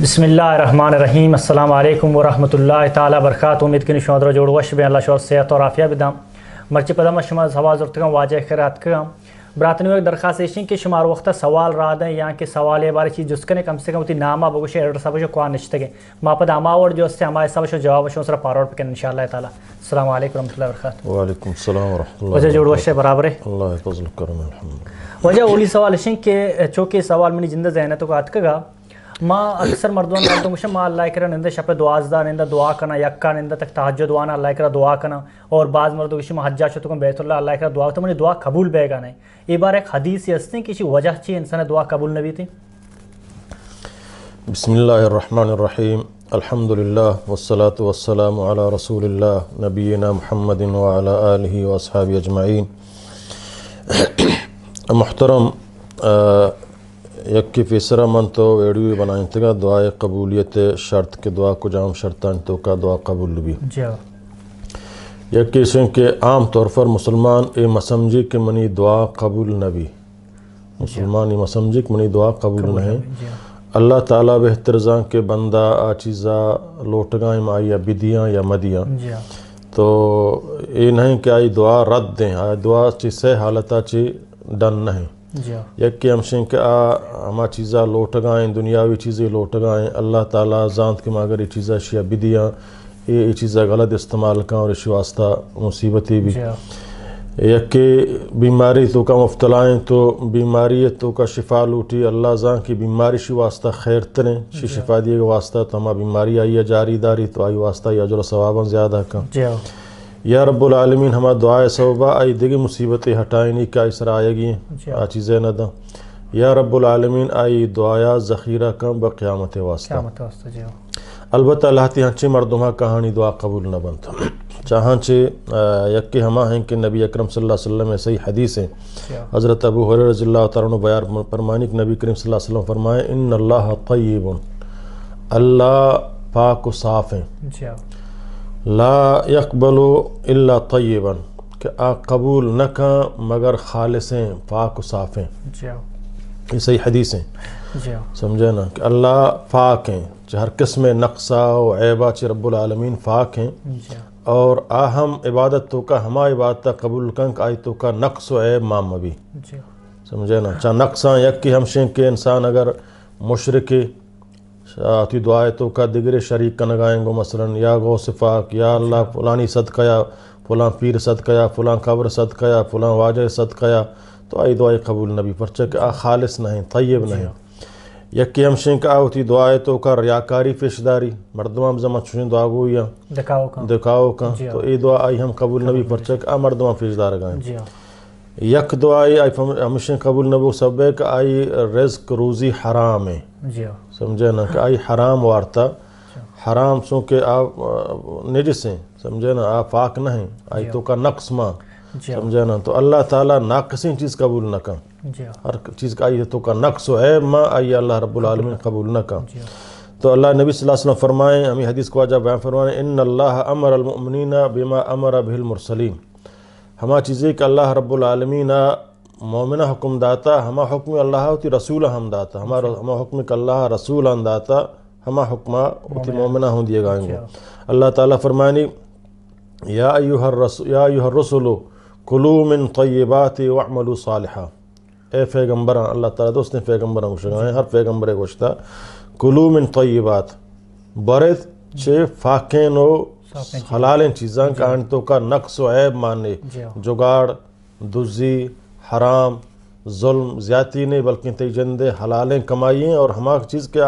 بسم اللہ الرحمن الرحیم السلام علیکم ورحمۃ اللہ تعالی وبرکاتہ. امید کنی شما جوڑ وش بے اللہ شور صحت اور عافیہ بدام مرچی پدام شما سوال ضرورت واجہ خیرات کام براتنی ایک درخواست ہے کہ شمار وقت سوال را دیں یا کہ سوال یہ بارے چیز جس کنے کم سے کم تی نامہ بگوش ایڈر صاحب جو کوان نشتے گے ما پد اماور جو اس سے ہمارے صاحب جو جواب شو سر فارورڈ پکن انشاءاللہ تعالی. السلام علیکم ورحمۃ اللہ وبرکاتہ. وعلیکم السلام ورحمۃ اللہ. وجہ جوڑ وش برابر ہے اللہ فضل کرم الحمد. وجہ اولی سوال ہے کہ چونکہ سوال منی زندہ ذہن تو کا اتکا ما اکثر مردوں مردوں مشم ما اللہ کرا نندہ شپ دعازدہ نندہ دعا کنا یکا نندہ تک تہجد وانا اللہ کرا دعا کنا اور بعض مردوں کشم حجہ شتو کم بیت اللہ اللہ کرا دعا تو منی دعا قبول بے گا نہیں. یہ بار ایک حدیث ہستے ہیں کسی وجہ چی انسان دعا قبول نبی تھی. بسم اللہ الرحمن الرحیم الحمدللہ والصلاة والسلام علی رسول اللہ نبینا محمد وعلی آلہ واصحابہ اجمعین. محترم یک کی فیسرہ من تو ویڈیو بنائیں تگا دعائے قبولیت شرط کے دعا کو جام شرطان تو کا دعا قبول بھی. یک کی سن کے عام طور پر مسلمان اے مسمجی کے منی دعا قبول نبی مسلمان اے مسمجی کے منی دعا قبول نہیں. اللہ تعالیٰ بہتر زان کے بندہ آ چیزا لوٹگائیں آئی بدیاں یا مدیاں تو یہ نہیں کہ آئی دعا رد دیں آئی دعا چی سے حالتا چی ڈن نہیں. یک کہ ہمشن کہ ہما چیزا لوٹگائیں دنیاوی چیزیں لوٹگائیں اللہ تعالیٰ زانت کے ماگر یہ چیزا شیعہ بدیاں یہ چیزا غلط استعمال کر اور اس واسطہ مصیبتی بھی. یک کہ بیماری تو کا مفتلائیں تو بیماری تو کا شفا لوٹی اللہ زان کی بیماری شی واسطہ خیر تریں شی شفا دیے گا واسطہ تو ہما بیماری آئی جاری داری تو آئی واسطہ یا اجر ثواباً زیادہ کم. یا رب العالمین ہما دعائے صوبہ آئی دیگی مصیبتیں ہٹائیں نہیں کہ اسرا آئے گی آ چیزیں نہ دیں. یا رب العالمین آئی دعایا ذخیرہ کم بقیامت واسطہ. البتہ اللہ تی ہنچے مردمہ کہانی دعا قبول نہ بنتا چاہانچے یکی ہما ہیں کہ نبی اکرم صلی اللہ علیہ وسلم میں صحیح حدیث ہیں. حضرت ابو ہریرہ رضی اللہ تعالیٰ عنہ بیان فرمانی کہ نبی کریم صلی اللہ علیہ وسلم فرمائے ان اللہ طیب اللہ پاک و صاف ہیں لا يقبل الا طیبا کہ قبول نہ کھاں مگر خالص ہیں پاک و صاف ہیں. یہ صحیح حدیث ہیں سمجھے نا کہ اللہ پاک ہیں ہر قسم نقصہ و عیبہ چی رب العالمین پاک ہیں اور آہم عبادت تو کا ہما عبادت قبول کنک آئی تو کا نقص و عیب مام بھی سمجھے نا چاہ نقصاں یک کی ہمشیں کہ انسان اگر مشرکی آتی دعائے تو کا دیگر شریک کا نگائیں گو مثلا یا غوث پاک یا اللہ فلانی صدقہ یا فلان پیر صدقہ یا فلان قبر صدقہ یا فلان واجہ صدقہ یا تو آئی دعائے قبول نبی پرچہ کہ خالص نہیں طیب نہیں. یکی ہمشیں کہ آتی دعائے تو کا ریاکاری پیشداری مردمان زمان چوشیں دعا گویا دکھاؤ کا تو ای دعا آئی ہم قبول نبی پرچہ کہ مردمان پیشدار گائیں. یک دعائی آئی ہمشیں قبول نبی سب ہے کہ آئی رزق روزی حرام ہے سمجھے نا کہ آئی حرام وارتا حرام سو کہ آپ نجس ہیں سمجھے نا آپ پاک نہیں آئی تو کا نقص ماں سمجھے نا تو اللہ تعالیٰ ناقصیں چیز قبول نہ کن ہر چیز کا آئی تو کا نقص و عیب ماں آئی اللہ رب العالمین قبول نہ کن. تو اللہ نبی صلی اللہ علیہ وسلم فرمائیں ہمیں حدیث کو آجا بیان فرمائیں ان اللہ امر المؤمنین بما امر به المرسلین ہما چیزیں کہ اللہ رب العالمین مومنہ حکم داتا ہما حکم اللہ ہوتی رسول ہم داتا ہما حکم کہ اللہ رسول ہم داتا ہما حکمہ ہوتی مومنہ ہوں دیے گائیں گے. اللہ تعالیٰ فرمانی یا ایوہ الرسول کلو من طیبات وعملوا صالحا اے پیغمبران اللہ تعالیٰ دوست نے پیغمبران گوشتہ ہر پیغمبر گوشتہ کلو من طیبات برد چھے فاکین و حلالیں چیزاں کا انتوں کا نقص و عیب ماننے جگاڑ دزی حرام ظلم زیادتی نہیں بلکہ تی جندے حلالیں کمائیں اور ہما چیز کے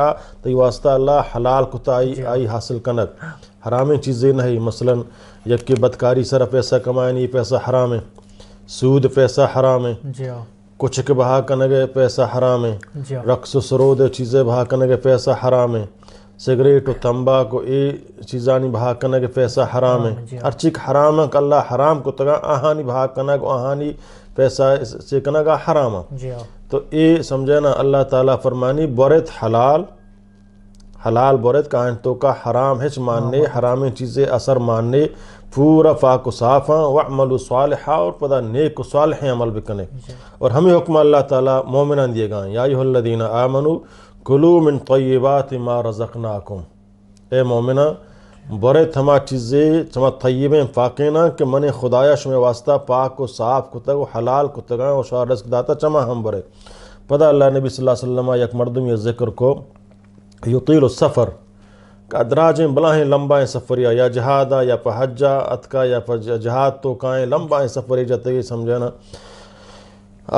تی واسطہ اللہ حلال کتا آئی حاصل کنک حرامیں چیزیں نہیں مثلا یک کی بدکاری سر پیسہ کمائیں یہ پیسہ حرام ہے سود پیسہ حرام ہے کچھ کے بہا کنگے پیسہ حرام ہے رقص و سرود چیزیں بہا کنگے پیسہ حرام ہے سگریٹ و تمباکو یہ چیزانی بہا کنگے پیسہ حرام ہے ہر چیز حرام ہے کہ اللہ حرام کو تگا آہانی بہا کنگ آہانی پیسہ سے کنگا حرام ہے. تو یہ سمجھے نا اللہ تعالیٰ فرمانی بورت حلال بورت کا تو کا حرام ہچ ماننے حرام چیزیں اثر ماننے پورا پاک و صاف ہیں وعملوا صالحا اور پدا نیک و صالح عمل بکنے. اور ہمیں حکم اللہ تعالیٰ مومنان دیے گا یا ایھا الذین آمنوا کلوا من طیبات ما رزقناکم، اے مومنہ برے تھما چیزیں تھما طیبیں پاکینا کہ من خدایا شمع واسطہ پاک کو صاف کتا و حلال کتگاں و شوار رزق داتا چما ہم برے. پتہ اللہ نبی صلی اللہ علیہ وسلم یک مردم یہ ذکر کو یطیل السفر کہ ادراجیں بلاہیں لمبائیں سفریہ یا جہادا یا پہ حجا اتکا یا پہ جہاد تو کائیں لمبائیں سفری جاتے گی سمجھانا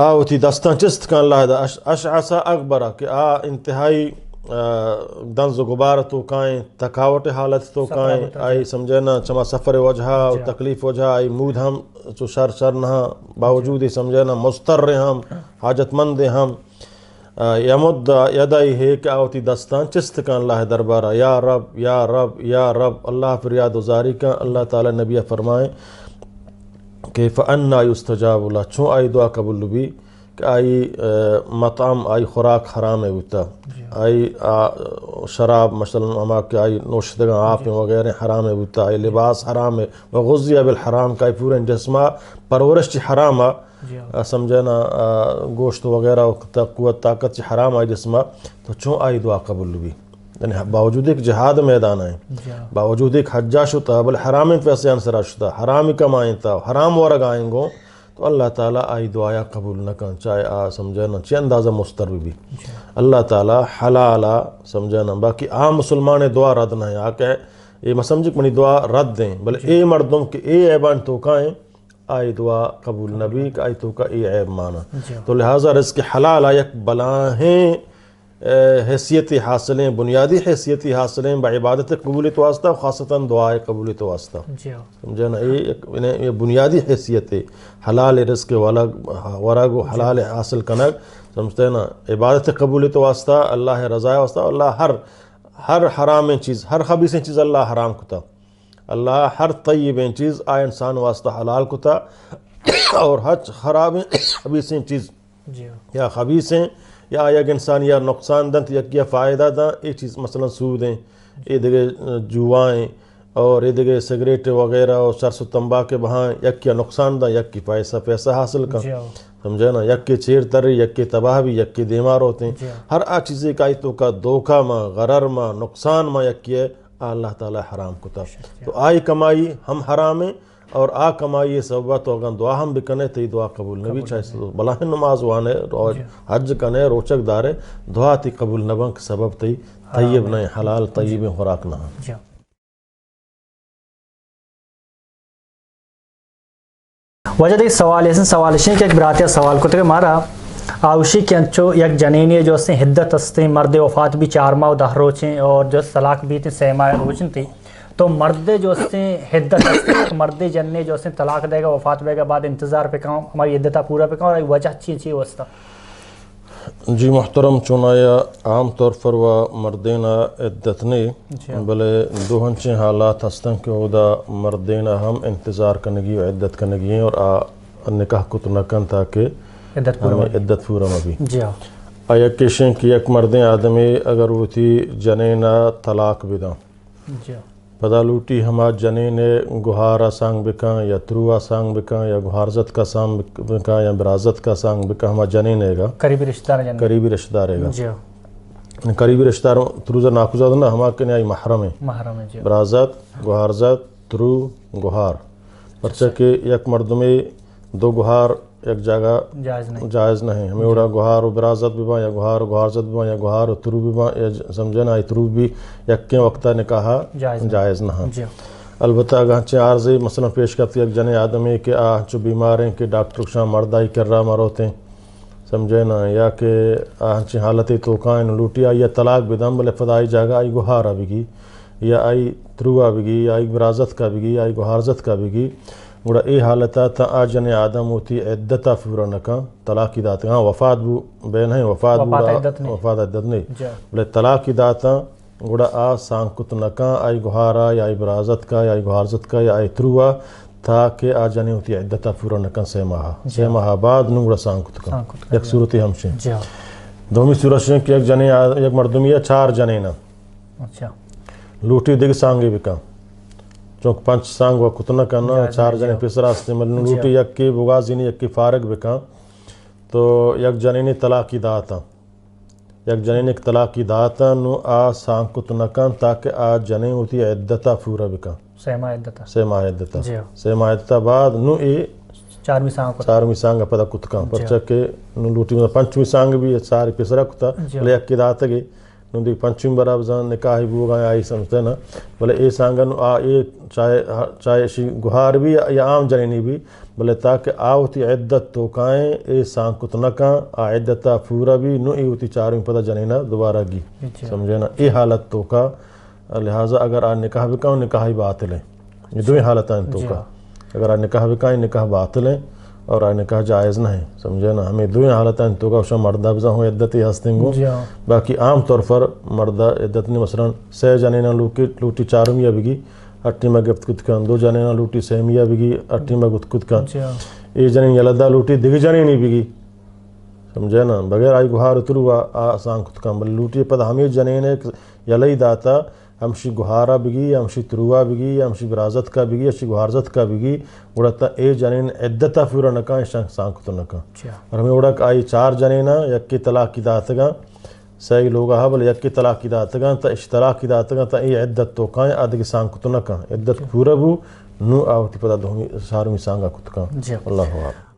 آوتی دستان چست کا اللہ دا اشعصا اکبرہ کہ انتہائی دنز و غبار تو کائیں تکاوٹ حالت تو کائیں آئی سمجھانا چما سفر وجہا و تکلیف وجہا آئی مود ہم چو شر نہا باوجود سمجھانا مستر ہم حاجت مند ہم یمد یدائی ہے کہ آوتی دستان چست کا اللہ دربارہ یا رب یا رب یا رب اللہ فریاد وزاری کا. اللہ تعالی نبی فرمائے کہ فَأَنَّا يُسْتَجَابُ لَهُ چون آئی دعا قبول بھی کہ آئی مطعم آئی خوراک حرام ہے ہوتا آئی شراب مثلا ہما کہ آئی نوشدگاں آپ وغیرہ حرام ہے ہوتا آئی لباس حرام ہے وغذی بالحرام کا پورے جسمہ پرورش چی حرام ہے سمجھنا گوشت وغیرہ قوت طاقت چی حرام آئی جسمہ تو چون آئی دعا قبول بھی یعنی باوجود ایک جہاد میدان ہے باوجود ایک حجہ شتا بل حرام پیسے انسرا شتا حرامی کمائیں تا حرام ورگ آئیں گو تو اللہ تعالیٰ آئی دعایا قبول نہ کن چاہے سمجھنا چی اندازہ مستر بھی اللہ تعالیٰ حلالا سمجھنا باقی عام مسلمان دعا رد نہ ہے آکے یہ میں سمجھک منی دعا رد دیں بل اے مردم کہ اے عیبان تو کائیں آئی دعا قبول نبی کہ آئی تو کا اے عیب مانا تو لہٰذا رزق حلالا یک بلاہیں حیثیتی حاصلیں بنیادی حیثیتی حاصلیں بعبادت قبولیت واسطہ خاصتاً دعائے قبولیت واسطہ سمجھنا یہ بنیادی حیثیت حلال رزق ورگ و حلال حاصل کنگ سمجھتے نا عبادت قبولیت واسطہ اللہ رضا واسطہ اللہ ہر حرام چیز ہر خبیث چیز اللہ حرام کتا اللہ ہر طیب چیز آئے انسان واسطہ حلال کتا اور ہر خراب خبیث چیز یا خبیثیں یا یک انسان یا نقصان دن یک یا فائدہ دن یہ چیز مثلا سود ہیں یہ دیگے جوائیں اور یہ دیگے سگریٹ وغیرہ اور سرس و تمبا کے بہائیں یک یا نقصان دن یک کی پیسہ حاصل کر سمجھے نا یک کے چیر تری یک کے تباہ بھی یک کے دیمار ہوتے ہیں ہر چیزیں کا تو کا دھوکہ ماں غرر ماں نقصان ماں یک کی اللہ تعالیٰ حرام کتا تو آئی کمائی ہم حرام ہیں اور آ کمائی سببہ تو اگر دعا ہم بکنے تی دعا قبول نبی چاہیے بلاہن نماز وانے حج کنے روچک دارے دعا تی قبول نبن کے سبب تی طیب نہیں حلال طیب خوراک نہ وجہ دیکھ سوال ایسے سوال شیں کہ ایک براتیہ سوال کو تک مارا آوشی کے انچو یک جنینی جو سے حدت ہستے مرد وفات بھی 4 ماہ و 10 روچیں اور جو طلاق بھی تھی 6 ماہ روچیں تھی تو مرد جو سے حدت ہستے مرد جننے جو سے طلاق دے گا وفات بے گا بعد انتظار پہ کہاں ہماری عدتہ پورا پہ کہاں اور ایک وجہ چی واسطہ جی محترم چونایا عام طور پر وہ مردینہ عدت نہیں بلے دو ہنچیں حالات ہستن کہ وہ مردینہ ہم انتظار کنگی و عدت کنگی ہیں اور نکاح کت نکن تاکہ عدت پورا مبی آیا کشیں کہ یک مردیں آدمی اگر وہ تھی جنینہ طلاق بداں پدا لوٹی ہما جنین گہارا سانگ بکاں یا تروہ سانگ بکاں یا گہارزت کا سانگ بکاں یا برازت کا سانگ بکاں ہما جنین ہے گا قریبی رشتہ دار ہے گا قریبی رشتہ دار تروزہ ناکوزہ دنا ہما کنے آئی محرم ہے برازت گہارزت ترو گہار پرچہ کہ یک مردمی 2 گہار ایک جگہ جائز نہیں ہمیں اڑا گہار و برازت بھی یا گہار و گہارزت بھی یا گہار و ترو بھی سمجھنا آئی ترو بھی یکیں وقتہ نکاحا جائز نہ البتہ اگرچہ عارضی مثلا پیش کرتی ایک جنے آدمی کہ آنچو بیمار ہیں کہ ڈاکٹر شاہ مردائی کر رہا مروتے ہیں سمجھے نا یا کہ آنچی حالتی توقعین لوٹی آئی یا طلاق بدم بلے فدائی جاگہ آئی گہارا بگی یا آئی تروہ بگی یا آئی برازت کا بگی یا آئی گہارزت کا بگی گوڑا ای حالتا تا آجن آدم ہوتی عدتا فورا نکا طلاقی داتا ہاں وفات بو بین ہیں وفات عدت نہیں بلے طلاقی داتا گوڑا آ سانکت نکا آئی گہارا یا آئی برازت کا یا آئی گہارزت کا یا آئی تروہ تاکہ آجن ہوتی عدتا فورا نکا 6 ماہ بعد نگوڑا سانکت کا یک صورتی ہمشیں دومی صورت شیں کہ یک مردمی 4 جنینا لوٹی دیکھ سانگی بکا چونکہ 5 سانگ و کتنا کرنا 4 جنے پیسر آستے ملن لوٹی یک کی بغازینی یک کی فارغ بکا تو یک جنینی طلاقی داتا یک جنین ایک طلاقی داتا نو آ سانکت نکن تاکہ آ جنین ہوتی عدتا پورا بکن سیما عدتا بعد نو ای چارمی سانگا پدا کتکان پرچا کہ نو لوٹی میں پنچمی سانگ بھی ساری پیسرا کتا بلے یک کی داتا گئی نو دی پنچمی براب زان نکاہی بوگا آئی سمجھتے نا بلے اے سانگا نو آ اے چاہے شی گہار بھی یا عام جنینی بھی بلے تاکہ آ ہوتی عدت توکائیں اے سانکت نکان آ عدتا پورا بھی نو ای ہوتی چارمی پدا جنینہ دوبارہ گی سمجھے نا اے حالت توکا لہٰذا اگر آ نکاح بکاؤں نکاحی باطل ہیں یہ دوئی حالتیں توکا اگر آ نکاح بکائیں نکاح باطل ہیں اور آ نکاح جائز نہ ہیں سمجھے نا ہمیں دوئی حالتیں توکا وشا مردہ بزا ہوں عدتی ہستیں گو باقی عام طور پر مردہ عدت نے مثلا 6 جنینہ لوٹی چارمیہ بگی اٹھی میں گفت کت کن 2 جنینہ لوٹی سیمیہ بگی اٹھی میں گفت کت کن اے جنین یلدہ لوٹی دیگی جنینی بگی سمجھے نا بغیر آئی گہار اتروا آسان کت کن بل لوٹی پد ہمیں جنین ایک یلئی داتا ہمشی گہارا بگی ہمشی تروا بگی ہمشی برازت کا بگی ہمشی گہارزت کا بگی اڑتا اے جنین عدتا پورا نکان شنگ سانکتو نکان اور ہمیں اڑک آئی 4 جنینہ یک کی طلاق کی داتگاں صحیح لوگا بل یک کی طلاق کی داتگاں تا اشتراک کی داتگاں تا اے عدت توکائیں آدھگی سانکتو نکان عدت پورا بو نو آوتی پدا دومی سارمی سانگا کتکان اللہ حواب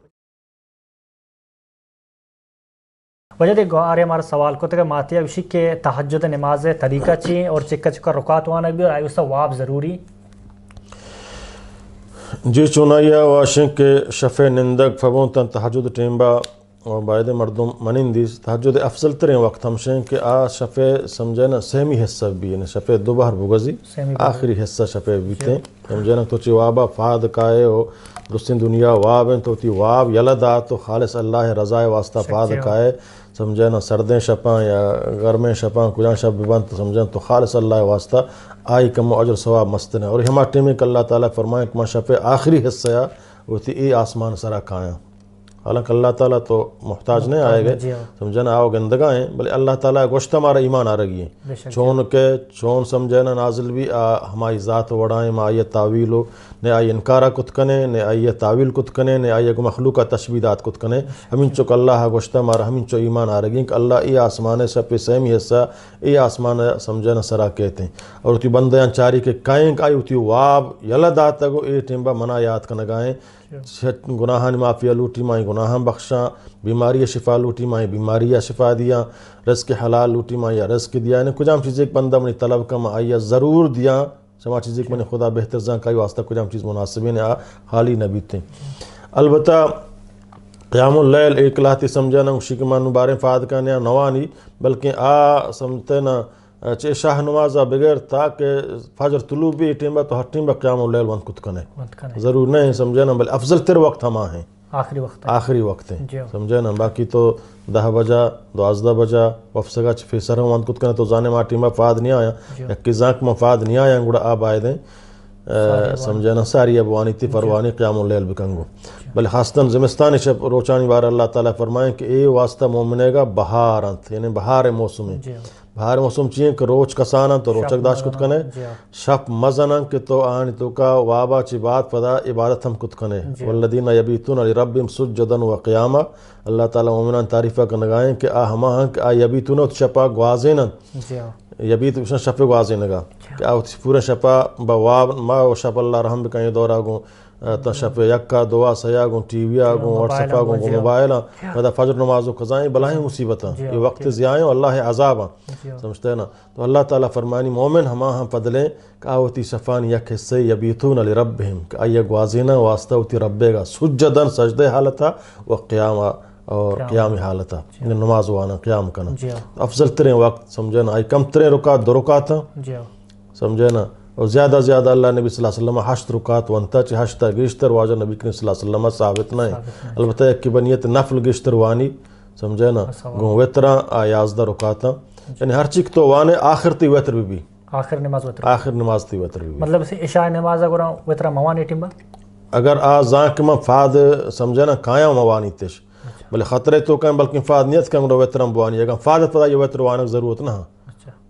وجہ دے گوارے ہمارا سوال کو تک ماتیا وشی کے تہجد نماز طریقہ چین اور چکا چکا رکعت وانا بھی اور آئی اس واب ضروری جی چونایا واشن کے شفع نندگ فبون تن تہجد ٹیمبا اور باید مردم منندیس تہجد افضل ترین وقت ہمشیں کہ آ شفع سمجھے نا سہمی حصہ بھی یعنی شفع 2 بار بگزی آخری حصہ شفع بیتے سمجھے نا تو چی وابا فاد کائے ہو رسین دنیا واب ہیں تو تی واب یلدا تو خالص اللہ رضائے واسطہ فاد کائے سمجھے نا سردیں شپاں یا گرمیں شپاں کجاں شب ببند تو سمجھیں تو خالص اللہ واسطہ آئی کم اجر ثواب مستن ہے اور ہما ٹیمیں کہ اللہ تعالیٰ فرمائیں کہ ما شفع آخری حصہ یا وہ تھی ای آسمان سرا کھائیں حالانکہ اللہ تعالیٰ تو محتاج نہیں آئے گئے سمجھنا آؤ گندگاں ہیں بلے اللہ تعالیٰ گوشت ہمارا ایمان آ رہی ہیں چون سمجھنا نازل بھی ہماری ذات وڑائیں ما آئیے تعویل ہو نے آئی انکارہ کت کنے نے آئیے تعویل کت کنے نے آئیے مخلوقہ تشبیدات کت کنے ہمیں چک اللہ گوشت ہمارا ہمیں چو ایمان آ رہی ہیں کہ اللہ ای آسمان شپ سہمی حصہ ای آسمان سمجھنا سرا کہتے ہیں اور تی بندیاں چاری کے کائیں آئی ہوتی واب یلد آتا گو اے ٹیمبا منا یاد کنگائیں گناہان معافیہ لوٹی مائیں گناہان بخشاں بیماری شفا لوٹی مائیں بیماری شفا دیا رزق حلال لوٹی مائیں یا رزق دیا یعنی کچھ ہم چیز ایک بندہ منی طلب کم آئیا ضرور دیا شما چیز ایک منی خدا بہتر زان کائی واسطہ کچھ ہم چیز مناسبین حالی نبی تھے البتہ قیام اللیل ایک لاتی سمجھانا اسی کے معنی بارے فاد کرنے نوانی بلکہ سمجھتے نا چے شاہ نمازہ بغیر تاکہ فجر طلوع بھی ٹیمبا تو ہر ٹیمبا قیام اللیل وانت کت کنے ضرور نہیں سمجھے نا بل افضل تر وقت ہما ہیں آخری وقت ہیں سمجھے نا باقی تو 10 بجا 12 بجا وفسگا چھ فیسر ہم وانت کت کنے تو زانے ما ٹیمبا فاد نہیں آیا ایک زانک ما فاد نہیں آیا گوڑا آب آئے دیں سمجھے نا ساری ابوانی تی پروانی قیام اللیل بکنگو بل خاصتاً زمستانی شب روچانی بار اللہ تعالیٰ فرمائیں کہ اے واسطہ مومنے گا بہار انت یعنی بہار موسم ہے بہار موسم چیئے کہ روچ کسانا تو روچک داشت کت کنے شپ مزنا کہ تو آنی تو کا وابا چی بات پدا عبادت ہم کت کنے والذین یبیتون لربهم سجدا وقیاما اللہ تعالیٰ مومنان تعریفہ کنگائیں کہ ہما ہاں کہ یبیتون شپا گوازینا یبیت بشن شپ گوازینگا کہ پورا شپا بواب ما و شپ اللہ رحم بکائیں دورا گوں تا شپ یکا دعا سیا گوں ٹی وی آگوں واٹسپا گوں موبائل پدا فجر نمازو قضائیں بلائیں مصیبتاں یہ وقت ضیائیں اللہ عذاباں سمجھتے ہیں نا تو اللہ تعالیٰ فرمانی مومن ہما ہم پدلیں کہ آوتی شفان یک حصے یبیتون لربہم کہ آئیے گوازینا واسطہ ہوتی ربے گا سجدن سجدے حالتا و قیاما اور قیامی حالتا نماز وانا قیام کنا افضل ترین وقت سمجھے نا آئی کم ترین رکعت 2 رکعت سمجھے نا اور زیادہ زیادہ اللہ نبی صلی اللہ علیہ وسلم 8 رکعت وانتا چی 8 گشتر واجہ نبی کریم صلی اللہ علیہ وسلم ثابت نہیں البتہ ایک کی بنیت نفل گشتر وانی سمجھے نا گوں ویترہ 11 رکعت یعنی ہر چیک تو وانے آخر تی ویتر بھی آخر نماز تی ویتر بھی مطلب عشاء نماز اگر ویترہ موانی ٹیمبا اگر زانک میں فاد سمجھے نا کھایا موانی تیش بلے خطرے تو کہیں بلکہ فاد نیت کہیں گو ویترم بوانی اگر فاد پدا یہ ویتر وانک ضرورت نہ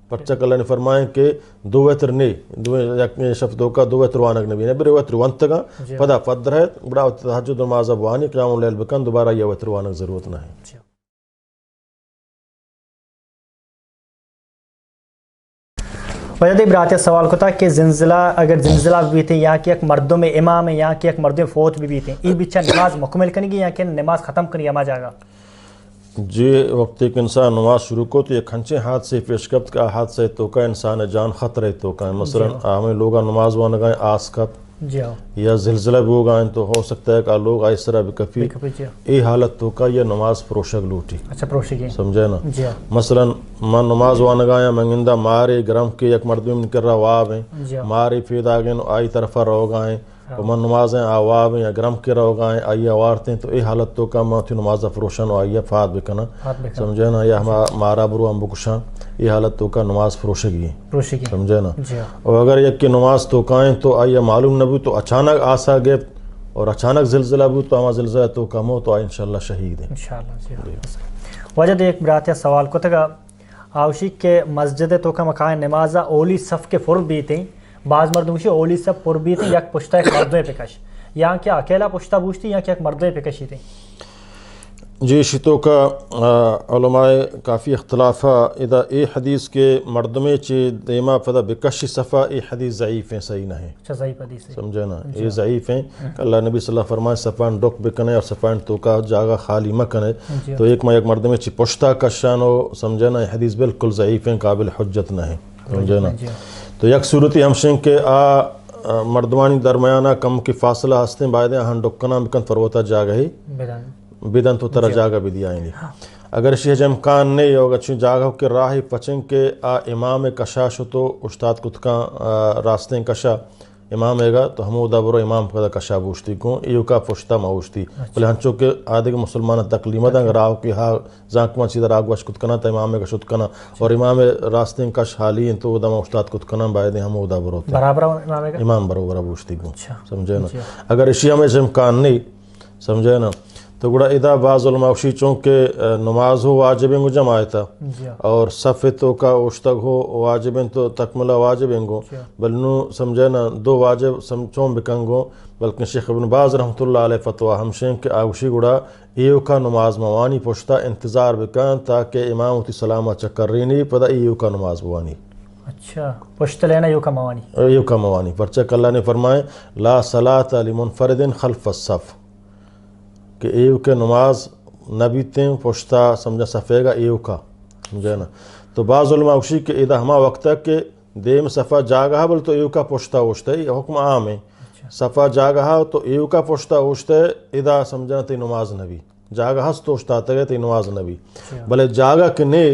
پرچک اللہ نے فرمائیں کہ 2 ویتر نہیں شف 2 کا 2 ویتر وانک نبی نے برے ویتر وانتگا پدا فد رہے بڑا تحجد نماز بوانی قیام اللیل بکن دوبارہ یہ ویتر وانک ضرورت نہ ہے وجہ برات سوال کو تھا کہ زلزلہ اگر زلزلہ بھی تھے یہاں کی ایک مردم امام ہے یہاں کی ایک مردم فوت بھی تھے ای بچہ نماز مکمل کریں گی یا کہ نماز ختم کریں اما جائے گا؟ جی وقت ایک انسان نماز شروع کو تو یہ کھنچے ہاتھ سے پیش کب کا ہاتھ سے تو کا انسان جان خطرے تو کا مثلا عام لوگ نماز وہاں گائیں آس کب یا زلزلہ بھی ہو گائیں تو ہو سکتا ہے کہ لوگ اس طرح بھی کفی ای حالت تو کا یہ نماز پروشک لوٹی سمجھے نا مثلا من نماز وہاں گائیں منگندہ مارے گرم کے یک مردم نکر رہا واب ہیں مارے پھید آگئیں آئی طرفہ رو گائیں من نمازیں آواب یا گرم کے رو گائیں آئیے وارتیں تو ای حالت تو کا ماتھی نماز فروشن و آئیے فات بکنا سمجھے نا یا مارا برو ہم بکشاں ای حالت تو کا نماز فروشگی سمجھے نا اور اگر یک کی نماز تو کائیں تو آئیے معلوم نہ بھی تو اچانک آسا گئے اور اچانک زلزلہ بھی تو ہما زلزلہ تو کم ہو تو آئی انشاءاللہ شہید ہیں وجہ ایک برات سوال کو تھا آوشی کے مسجد تو کا مکان نمازہ اولی صف کے فرد بھی تھیں بعض مردمشی اولی سب پر بھی تھیں یک پشتہ ایک مردوں پکش یہاں کیا اکیلا پشتہ بوشتی یا کیا ایک مردوں پکشی تھیں؟ جی شتوں کا علماء کافی اختلاف ہے ادا اے حدیث کے مردمے چی دیما فدا بکشی صفحہ اے حدیث ضعیف ہیں صحیح نہ ہیں ضعیف حدیث سمجھے نا یہ ضعیف ہیں اللہ نبی صلی اللہ علیہ فرمائے صفحان ڈوک بکنے اور صفحان تو کا جاگہ خالی مکنے تو ایک مردمے چی پشتہ کشانو سمجھے نا حدیث بالکل ضعیف ہیں قابل حجت نہ ہیں سمجھے نا تو یک صورتی ہمشن کے مردمانی درمیانہ کم کی فاصلہ ہستیں بائدیں ہن ڈکنا بکن فروتا جاگہ ہی بدن تو طرح جاگہ بھی دیا آئیں گی اگر شیح امکان نہیں ہوگا چون جاگہ کے راہی پچن کے امام کشا شو تو استاد کتکا راستیں کشا امام ہے گا تو ہمو دا برو امام کا کشا بوشتی کون ایو کا پشتہ موشتی بلے ہنچو کے آدھے کے مسلمان تکلیمہ دا اگر راہو کی ہاں زانکمان چیدہ راگ وش کتکنا تا امام کا شتکنا اور امام راستیں کش حالی ہیں تو دا استاد کتکنا بائدیں ہمو دا برو برابر امام برو برا بوشتی کون سمجھے نا اگر اسی ہمیں امکان نہیں سمجھے نا تو گوڑا ادا بعض علماء وشی چونکہ نماز ہو واجبیں گو جماعتا اور صف تو کا اوشتگ ہو واجبیں تو تکملہ واجبیں گو بلنو سمجھے نا دو واجب چون بکنگو بلکہ شیخ ابن باز رحمۃ اللہ علیہ فتوہ ہمشیں کہ آوشی گوڑا ایو کا نماز موانی پشتا انتظار بکن تاکہ امام ہوتی سلامہ چکر رینی پدا ایو کا نماز موانی اچھا پشت لینا ایو کا موانی پرچک اللہ نے فرمائے لا صلاۃ لمنفرد خلف الصف کہ ایو کے نماز نبی تیں پشتا سمجھا صفے گا ایو کا سمجھے نا تو بعض علماء اکشی کہ ادا ہما وقت ہے کہ دیم صفحہ جاگہ بل تو ایو کا پشتا اوشتا ہے یہ حکم عام ہے صفحہ جاگہ تو ایو کا پشتا اوشتا ہے ادا سمجھنا تی نماز نبی جاگہ ہست اوشتا ہے تی نماز نبی بلے جاگہ کے نے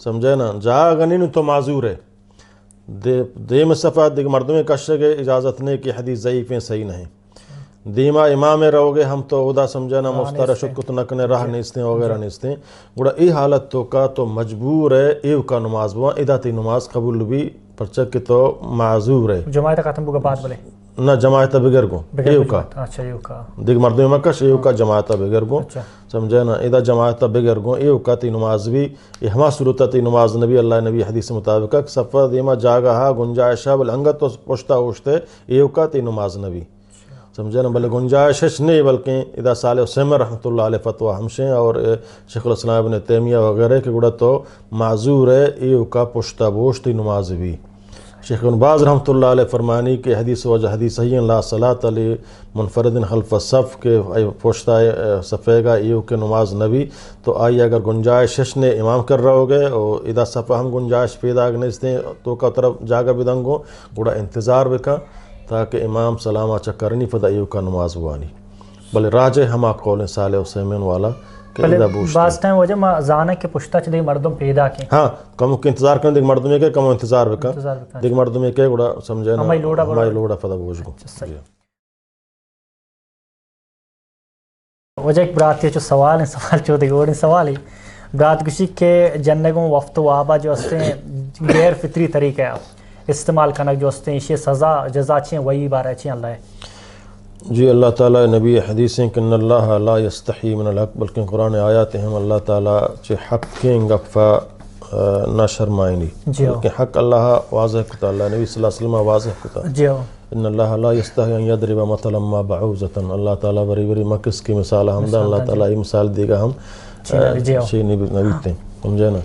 سمجھے نا جاگہ نہیں تو معذور ہے دیم صفحہ دیکھ مردمیں کشگے اجازت نہیں کہ حدیث ضعیف ہیں صحیح نہیں دیما امام رہو گے ہم تو ادا سمجھنا مفتر شکت نکنے راہ نیستیں وغیرہ نیستیں گوڑا ای حالت تو کا تو مجبور ہے ایو کا نماز بوان ادا تی نماز قبول بھی پرچک کی تو معذور ہے جماعت ختم بگا بات بلے نہ جماعت بگر گو ایو کا دیکھ مردم مکش ایو کا جماعت بگر گو سمجھے نا ادا جماعت بگر گو ایو کا تی نماز بھی ہما صورت تی نماز نبی اللہ نبی حدیث مطابق صفحہ دیما جاگہ گنجائشہ بلنگت تو پشتا اوشتے ایو کا تی نماز نبی سمجھے نا بلے گنجائش نہیں بلکہ ادا صالح حسین رحمۃ اللہ علیہ فتوہ ہمشیں اور شیخ الاسلام ابن تیمیہ وغیرہ کے گوڑا تو معذور ہے ایو کا پشتہ بوشتی نماز بھی شیخ ابن باز رحمۃ اللہ علیہ فرمانی کہ حدیث وجہ حدیث صحیح لا صلاۃ علی منفرد خلف الصف کے پشتہ صفے گا ایو کے نماز نبی تو آئی اگر گنجائش نے امام کر رہا ہوگے اور ادا صفحہ ہم گنجائش پیدا گنجتے تو کا طرف جاگہ بدنگو گوڑا انتظار بکا تاکہ امام سلامہ چکرنی فدا ایو کا نماز بوانی بلے راجے ہما قول صالح حسین والا کہ ادا بوشتی بعض ٹائم وجہ ما زانہ کے پشتہ چھ دیکھ مردم پیدا کی ہاں کم کے انتظار کرنے دیکھ مردم کے کم انتظار بکا دیکھ مردم کے گوڑا سمجھے نا ہمائی لوڑا فدا بوش گو وجہ ایک برات یہ جو سوال ہیں سوال چو دیکھ گوڑی سوال ہی برات کسی کے جنگوں وفت و آبا جو ہستے ہیں غیر فطری طریقہ ہے استعمال کرنا جو ہستے ہیں یہ سزا جزا چھیں وہی بارہ چھیں اللہ ہے جی اللہ تعالیٰ نبی حدیثیں کہ ان اللہ لا یستحی من الحق بلکہ قرآن آیات ہیں اللہ تعالیٰ چھ حق کے گفا نہ شرمائنی بلکہ حق اللہ واضح کتا اللہ نبی صلی اللہ علیہ وسلم واضح کتا ان اللہ لا یستحی ان یضرب مثلا ما بعوضۃ اللہ تعالیٰ بری بری مکس کی مثال حمدہ اللہ تعالیٰ یہ مثال دے گا ہم چھ نبی تھیں سمجھے نا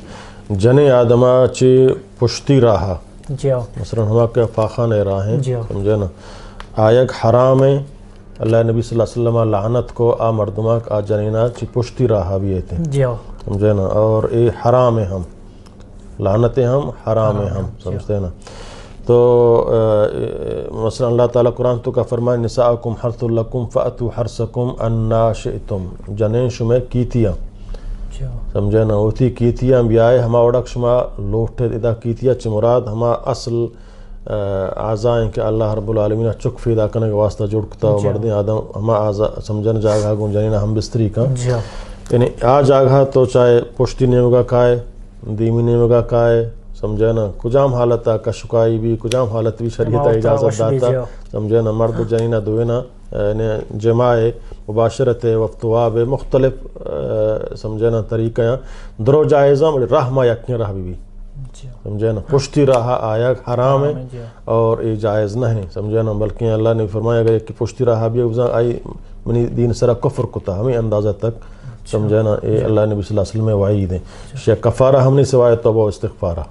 جن آدمہ چھ پشتی راہا مثلا ہما کے فاخان راہیں سمجھے نا آیگ حرام ہے اللہ نبی صلی اللہ علیہ وسلم لعنت کو آ مردماک آ جنینا چی پشتی راہا بھی ایتے سمجھے نا اور اے حرام ہم لعنت ہم حرام ہم سمجھتے نا. تو مثلا اللہ تعالیٰ قرآن تو کا فرمائے نساءکم حرث لکم فأتوا حرثکم انا شئتم جنین شمع کیتیاں سمجھے نا ہوتی کیتیاں بیائے ہما اوڑک شما لوٹے ادا کیتیا چھ مراد ہما اصل اعضائیں کہ اللہ رب العالمین چک فیدا کرنے کے واسطہ جوڑ کتا و مردیں آدم ہما اعضا سمجھن جاگا گون جنینا ہم بستری کا یعنی آ جاگا تو چاہے پشتی نیمگا کھائے دیمی نیمگا کھائے سمجھے نا کجام حالتا کشکائی بھی کجام حالت بھی شریعت اجازت داتا سمجھے نا مرد جنینہ دوینا جماعے مباشرت وفتواب مختلف سمجھے نا طریقہ درو جائزہ راہ ما یکنی راہ بھی سمجھے نا پشتی راہ آیا حرام ہے اور یہ جائز نہ ہے سمجھے نا بلکہ اللہ نے فرمایا اگر ایک پشتی راہ بھی آئی منی دین سرا کفر کتا ہمیں اندازہ تک سمجھے نا یہ اللہ نبی صلی اللہ علیہ وسلم وعید ہیں شیخ کفارہ ہم نے سوائے توبہ و استغفارہ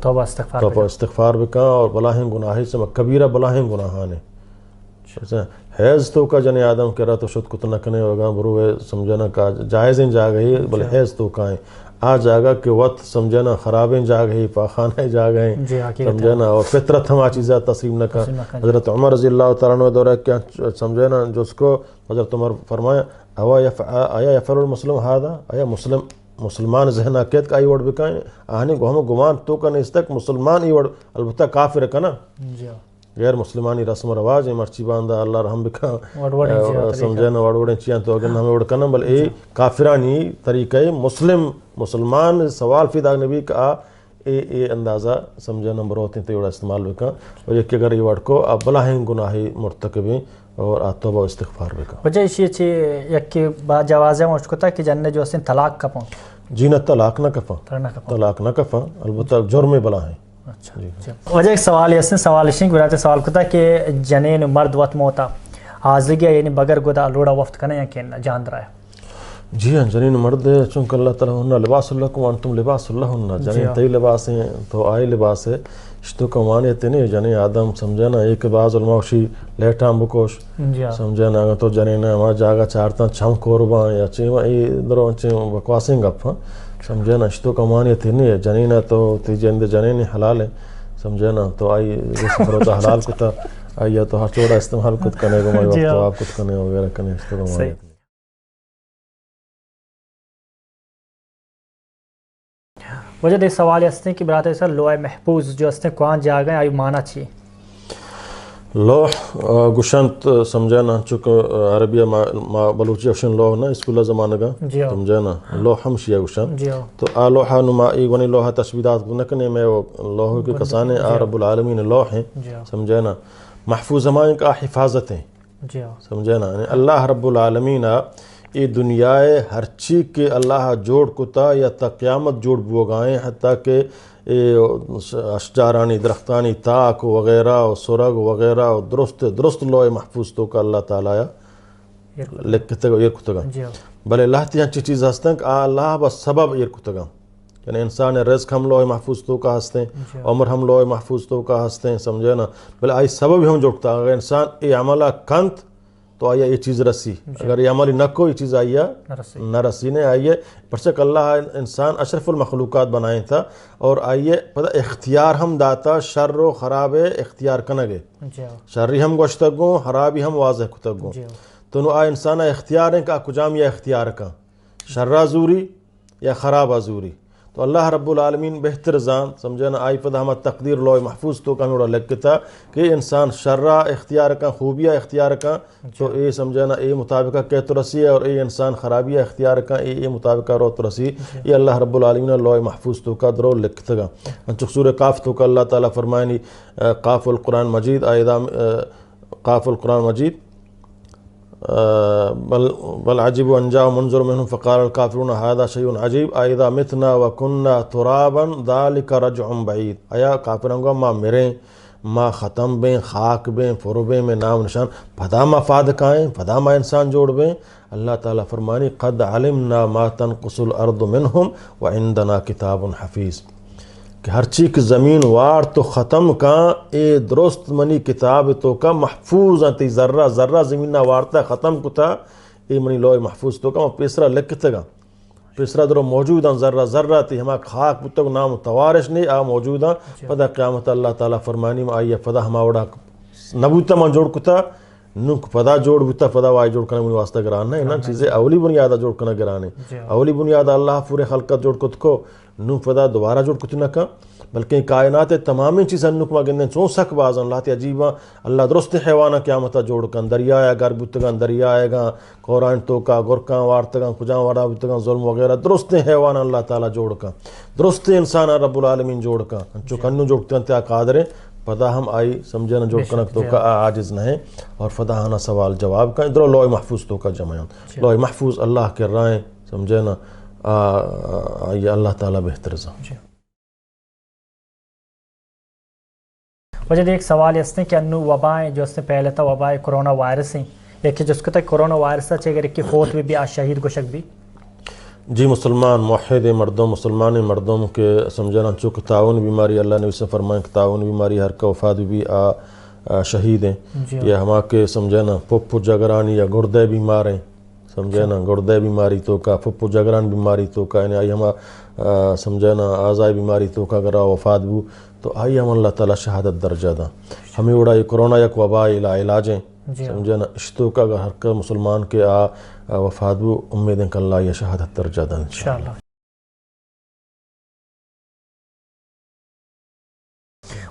توبہ استغفار بکا اور بلاہیں گناہی سے کبیرہ بلاہیں گناہانے حیض تو کا جن آدم کرا تو شد کتنا کنے ہوگا بروے سمجھنا کا جائزیں جا گئی بل حیض تو کائیں آ جاگا کہ وقت سمجھنا خرابیں جا گئی پاخانے جا گئے سمجھنا اور فطرت ہم آ چیزیں تسلیم نہ کا. حضرت عمر رضی اللہ تعالیٰ عنہ دورہ کیا سمجھنا جو اس کو حضرت عمر فرمایا آیا یفعل المسلم هذا آیا مسلمان ذہن عقید کا ای وڑ بکائیں آہنی کو ہم گمان تو کا نہیں تک مسلمان ای وڑ البتہ کافر کا نا غیر مسلمانی رسم و رواج ہیں مرچی باندھا اللہ رحم بکا سمجھنا وڑ وڑیں چیاں تو اگر ہمیں وڑ کنا بل اے کافرانی طریقہ مسلمان سوال فی داغ نبی کا اے اندازہ سمجھنا بروتیں تو وڑا استعمال بکا اور یہ کہ اگر یہ وڑ کو اب بلاہیں گناہی مرتکبیں اور توبہ و استغفار بکا وجہ اسی چی یک کی با جوازہ مشکتا کہ جننے جو اسن طلاق کپاں جی نہ طلاق نہ کفا طلاق نہ کفا البتہ جرم بلا ہیں. وجہ ایک سوال اسن سوال اشن کی برات سوال کتا کہ جنین مرد وقت موتا آزگیا یعنی بگر گدا لوڑا وفت کنا یا کین جان رہا ہے جی ہاں جنین مرد چونکہ اللہ تعالیٰ ہنہ لباس اللہ کو انتم لباس اللہ ہنہ جنین تی لباس ہیں تو آئی لباس ہے اشتو کا معنی نہیں جنین آدم سمجھنا ایک بعض علماء لیٹاں بکوش سمجھنا تو جنین ہمارا جاگا چارتا چھم کورباں یا چیوہ ای درو بکواسیں گپاں سمجھنا اشتو کا معنی نہیں ہے جنین تو تی جند جنین حلال ہے سمجھنا تو آئی رسم فروتا حلال کتا آئی تو ہر چوڑا استعمال کت کنے گا مائی وقت آپ کت کنے وغیرہ کنے اشتو کا معنی وجہ دے سوال استے کی برات ہے لوح محفوظ جو استے کوان جا گئے آئی مانا چیئے لوح گشنت سمجھنا چونکہ عربیہ بلوچی افشن لوح نا اسکولہ زمانہ گا سمجھنا لوح ہم شیئے گشن تو آ لوحہ نمائی گونی لوحہ تشبیدات نکنے میں لوح کے کسانے آ رب العالمین لوح ہیں سمجھنا محفوظ ہمائیں کا حفاظت ہیں سمجھنا اللہ رب العالمین یہ دنیائے ہر چیز کے اللہ جوڑ کتا یا تا قیامت جوڑ بوگائیں حتیٰ کہ اشجارانی درختانی تاک وغیرہ و سرگ وغیرہ درست لوح محفوظ تو کا اللہ تعالیٰ لکھتے گا یرکتے گا بلے اللہ تیاں چی چیز ہستے ہیں کہ اللہ بس سبب یرکتے گا یعنی انسان رزق ہم لوح محفوظ تو کا ہستے ہیں عمر ہم لوح محفوظ تو کا ہستے ہیں سمجھے نا بلے آئی سبب ہم جوڑتا اگر انسان یہ عملہ کنت تو آیا یہ چیز رسی اگر یہ عملی نہ کو یہ چیز آیا نہ رسی نے آئیے پرچک اللہ انسان اشرف المخلوقات بنائیں تھا اور آئیے پتہ اختیار ہم داتا شر و خراب اختیار کنگے شری ہم گوشتگوں خرابی ہم واضح کتگوں تو نو آئے انسان اختیار ہیں کہ کجام یا اختیار کا شرہ زوری یا خراب زوری تو اللہ رب العالمین بہتر زان سمجھنا آئی پتہ ہمیں تقدیر لوح محفوظ تو کا میرا لگتا کہ انسان شرہ اختیار کا خوبیہ اختیار کا تو اے سمجھنا اے مطابقہ کہ تو رسی ہے اور اے انسان خرابیہ اختیار کا اے مطابقہ رو تو رسی یہ اللہ رب العالمین لوح محفوظ تو کا درو لکھتا گا انچک سورہ قاف تو کا اللہ تعالیٰ فرمائنی قاف القرآن مجید آئیدہ قاف القرآن مجید بل عجب ان جاء منذر منهم فقال الكافرون هذا شيء عجيب اذا متنا وكنا ترابا ذلك رجع بعيد آیا کافروں کو ما مریں ما ختم بیں خاک بیں فروبیں میں نام نشان پدا ما فاد کائیں پدا ما انسان جوڑ بیں اللہ تعالیٰ فرمانی قد علمنا ما تنقص الارض منهم وعندنا کتاب حفیظ کہ ہر چیز زمین وار تو ختم کاں اے درست منی کتاب تو کا محفوظ تی ذرہ ذرہ زمینہ وارتا ختم کتا اے منی لوح محفوظ تو کا پیسرا لکھتا گا پیسرا درو موجود ہیں ذرہ ذرہ تی ہما خاک بتو نام توارش نہیں آ موجود ہیں پدا قیامت اللہ تعالیٰ فرمانی میں آئیے پدا ہما وڑا نبوتا من جوڑ کتا نوک پدا جوڑ بتا پدا وائی جوڑ کرنے من واسطہ گرانا ہے نا چیزیں اولی بنیادہ جوڑ کرنا گرانے اولی بنیادہ اللہ پورے خلقت جوڑ کت کو نو پدا دوبارہ جوڑ کت نہ کا بلکہ کائنات تمامی چیزیں نک مگندیں چون سک باز اللہ تی عجیبا اللہ درست حیوانہ قیامتا جوڑ کن دریا آیا گر بتگان دریا آئے گا قرآن تو کا گرکاں وارتگان کجاں وارا بتگان ظلم وغیرہ درست حیوان اللہ تعالیٰ جوڑ کن درست انسان رب العالمین جوڑ کن چو کنو جوڑتے ہیں تیا قادریں پدا ہم آئی سمجھے نا جوڑ کنک تو کا عاجز نہیں اور پدا ہانا سوال جواب کا ادھر لوح محفوظ تو کا جمعیان لوح محفوظ اللہ کے رائیں سمجھے نا یہ اللہ تعالیٰ بہتر زا وجہ ایک سوال اس نے کہ انو وبائیں جو اس نے پہلے تھا وبائیں کرونا وائرس ہیں ایک جس کو تک کرونا وائرس تھا چاہے ایک کی فوت بھی آج شہید گوشک بھی جی مسلمان موحد مردم مسلمان مردم کے سمجھنا چونکہ تعاون بیماری اللہ نے اسے فرمائیں کہ تعاون بیماری ہر کا وفات بھی شہید ہیں یا ہما کے سمجھنا پھپھو جگرانی یا گردے بیمار ہیں سمجھنا گردے بیماری تو کا پھپھو جگران بیماری تو کا یعنی آئی ہما سمجھنا آزائی بیماری تو کا اگر وفات بھی تو آئی ہم اللہ تعالیٰ شہادت درجہ دا ہمیں اڑا یہ کرونا یک وبا علاجیں سمجھنا اشتو کا اگر ہر کا مسلمان کے وفات بھی امیدیں کہ اللہ یہ شہادت درجہ دا انشاءاللہ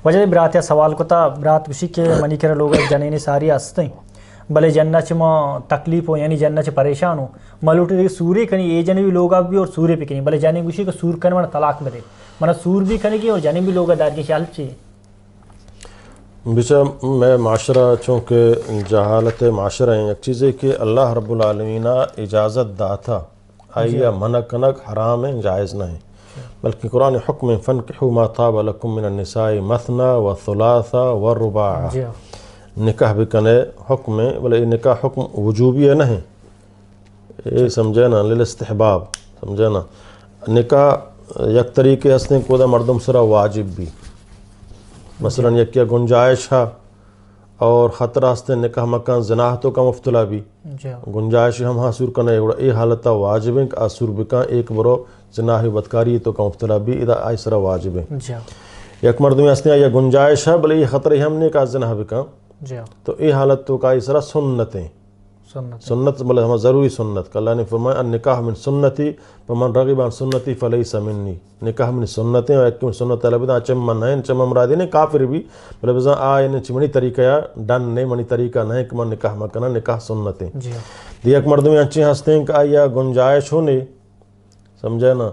وجہ برات یا سوال کو تا برات اسی کے منی کرے لوگ جنینی ساری ہستیں بلے جنہ چما تکلیف ہو یعنی جنہ چ پریشان ہو ملوٹی دیکھ سوری کنی اے جنے بھی لوگ بھی اور سوری پہ کنی بلے جانے گوشی کو سور کرنے والا طلاق میں دے منہ سور بھی کرنے کی اور جانے بھی لوگ دار کی خیال چاہیے بچہ میں معاشرہ چونکہ جہالت معاشرہ ہیں ایک چیز ہے کہ اللہ رب العالمین اجازت داتا آئیہ منع کنک حرام ہے جائز نہ ہے بلکہ قرآن حکم فنکحوا ما طاب لکم من النساء مثنى وثلاث والرباع نکاح بکنے حکم ہے بلے یہ نکاح حکم وجوبی ہے نہیں یہ سمجھے نا للاستحباب سمجھے نا نکاح یک طریقے ہستیں کو دا مردم سرا واجب بھی مثلا یک کیا گنجائش ہے اور خطرہ ہستیں نکاح مکان زناح تو کا مفتلا بھی گنجائش ہم حاصور کرنے اے حالتا واجب ہیں کہ آسور بکان ایک برو زناح بدکاری تو کا مفتلا بھی ادا آئی سرا واجب ہیں یک مردمی ہستیں یا گنجائش ہے بلے یہ خطرہ ہم نے کہا زناح بکان تو اے حالت تو کا سرا سنتیں سنت بلے ہمیں ضروری سنت کہ اللہ نے فرمایا النکاح من سنتی فمن رغب عن سنتی فلیس منی نکاح من سنتیں اور ایک سنت اللہ بدہ چمن ہے چمن مرادی نے کافر بھی بلے بزا آئے چمنی طریقہ یا ڈن نہیں منی طریقہ نہیں کہ من نکاح مکنا نکاح سنتیں دی ایک مردمی انچیں ہستیں کہ آیا گنجائش ہونے سمجھے نا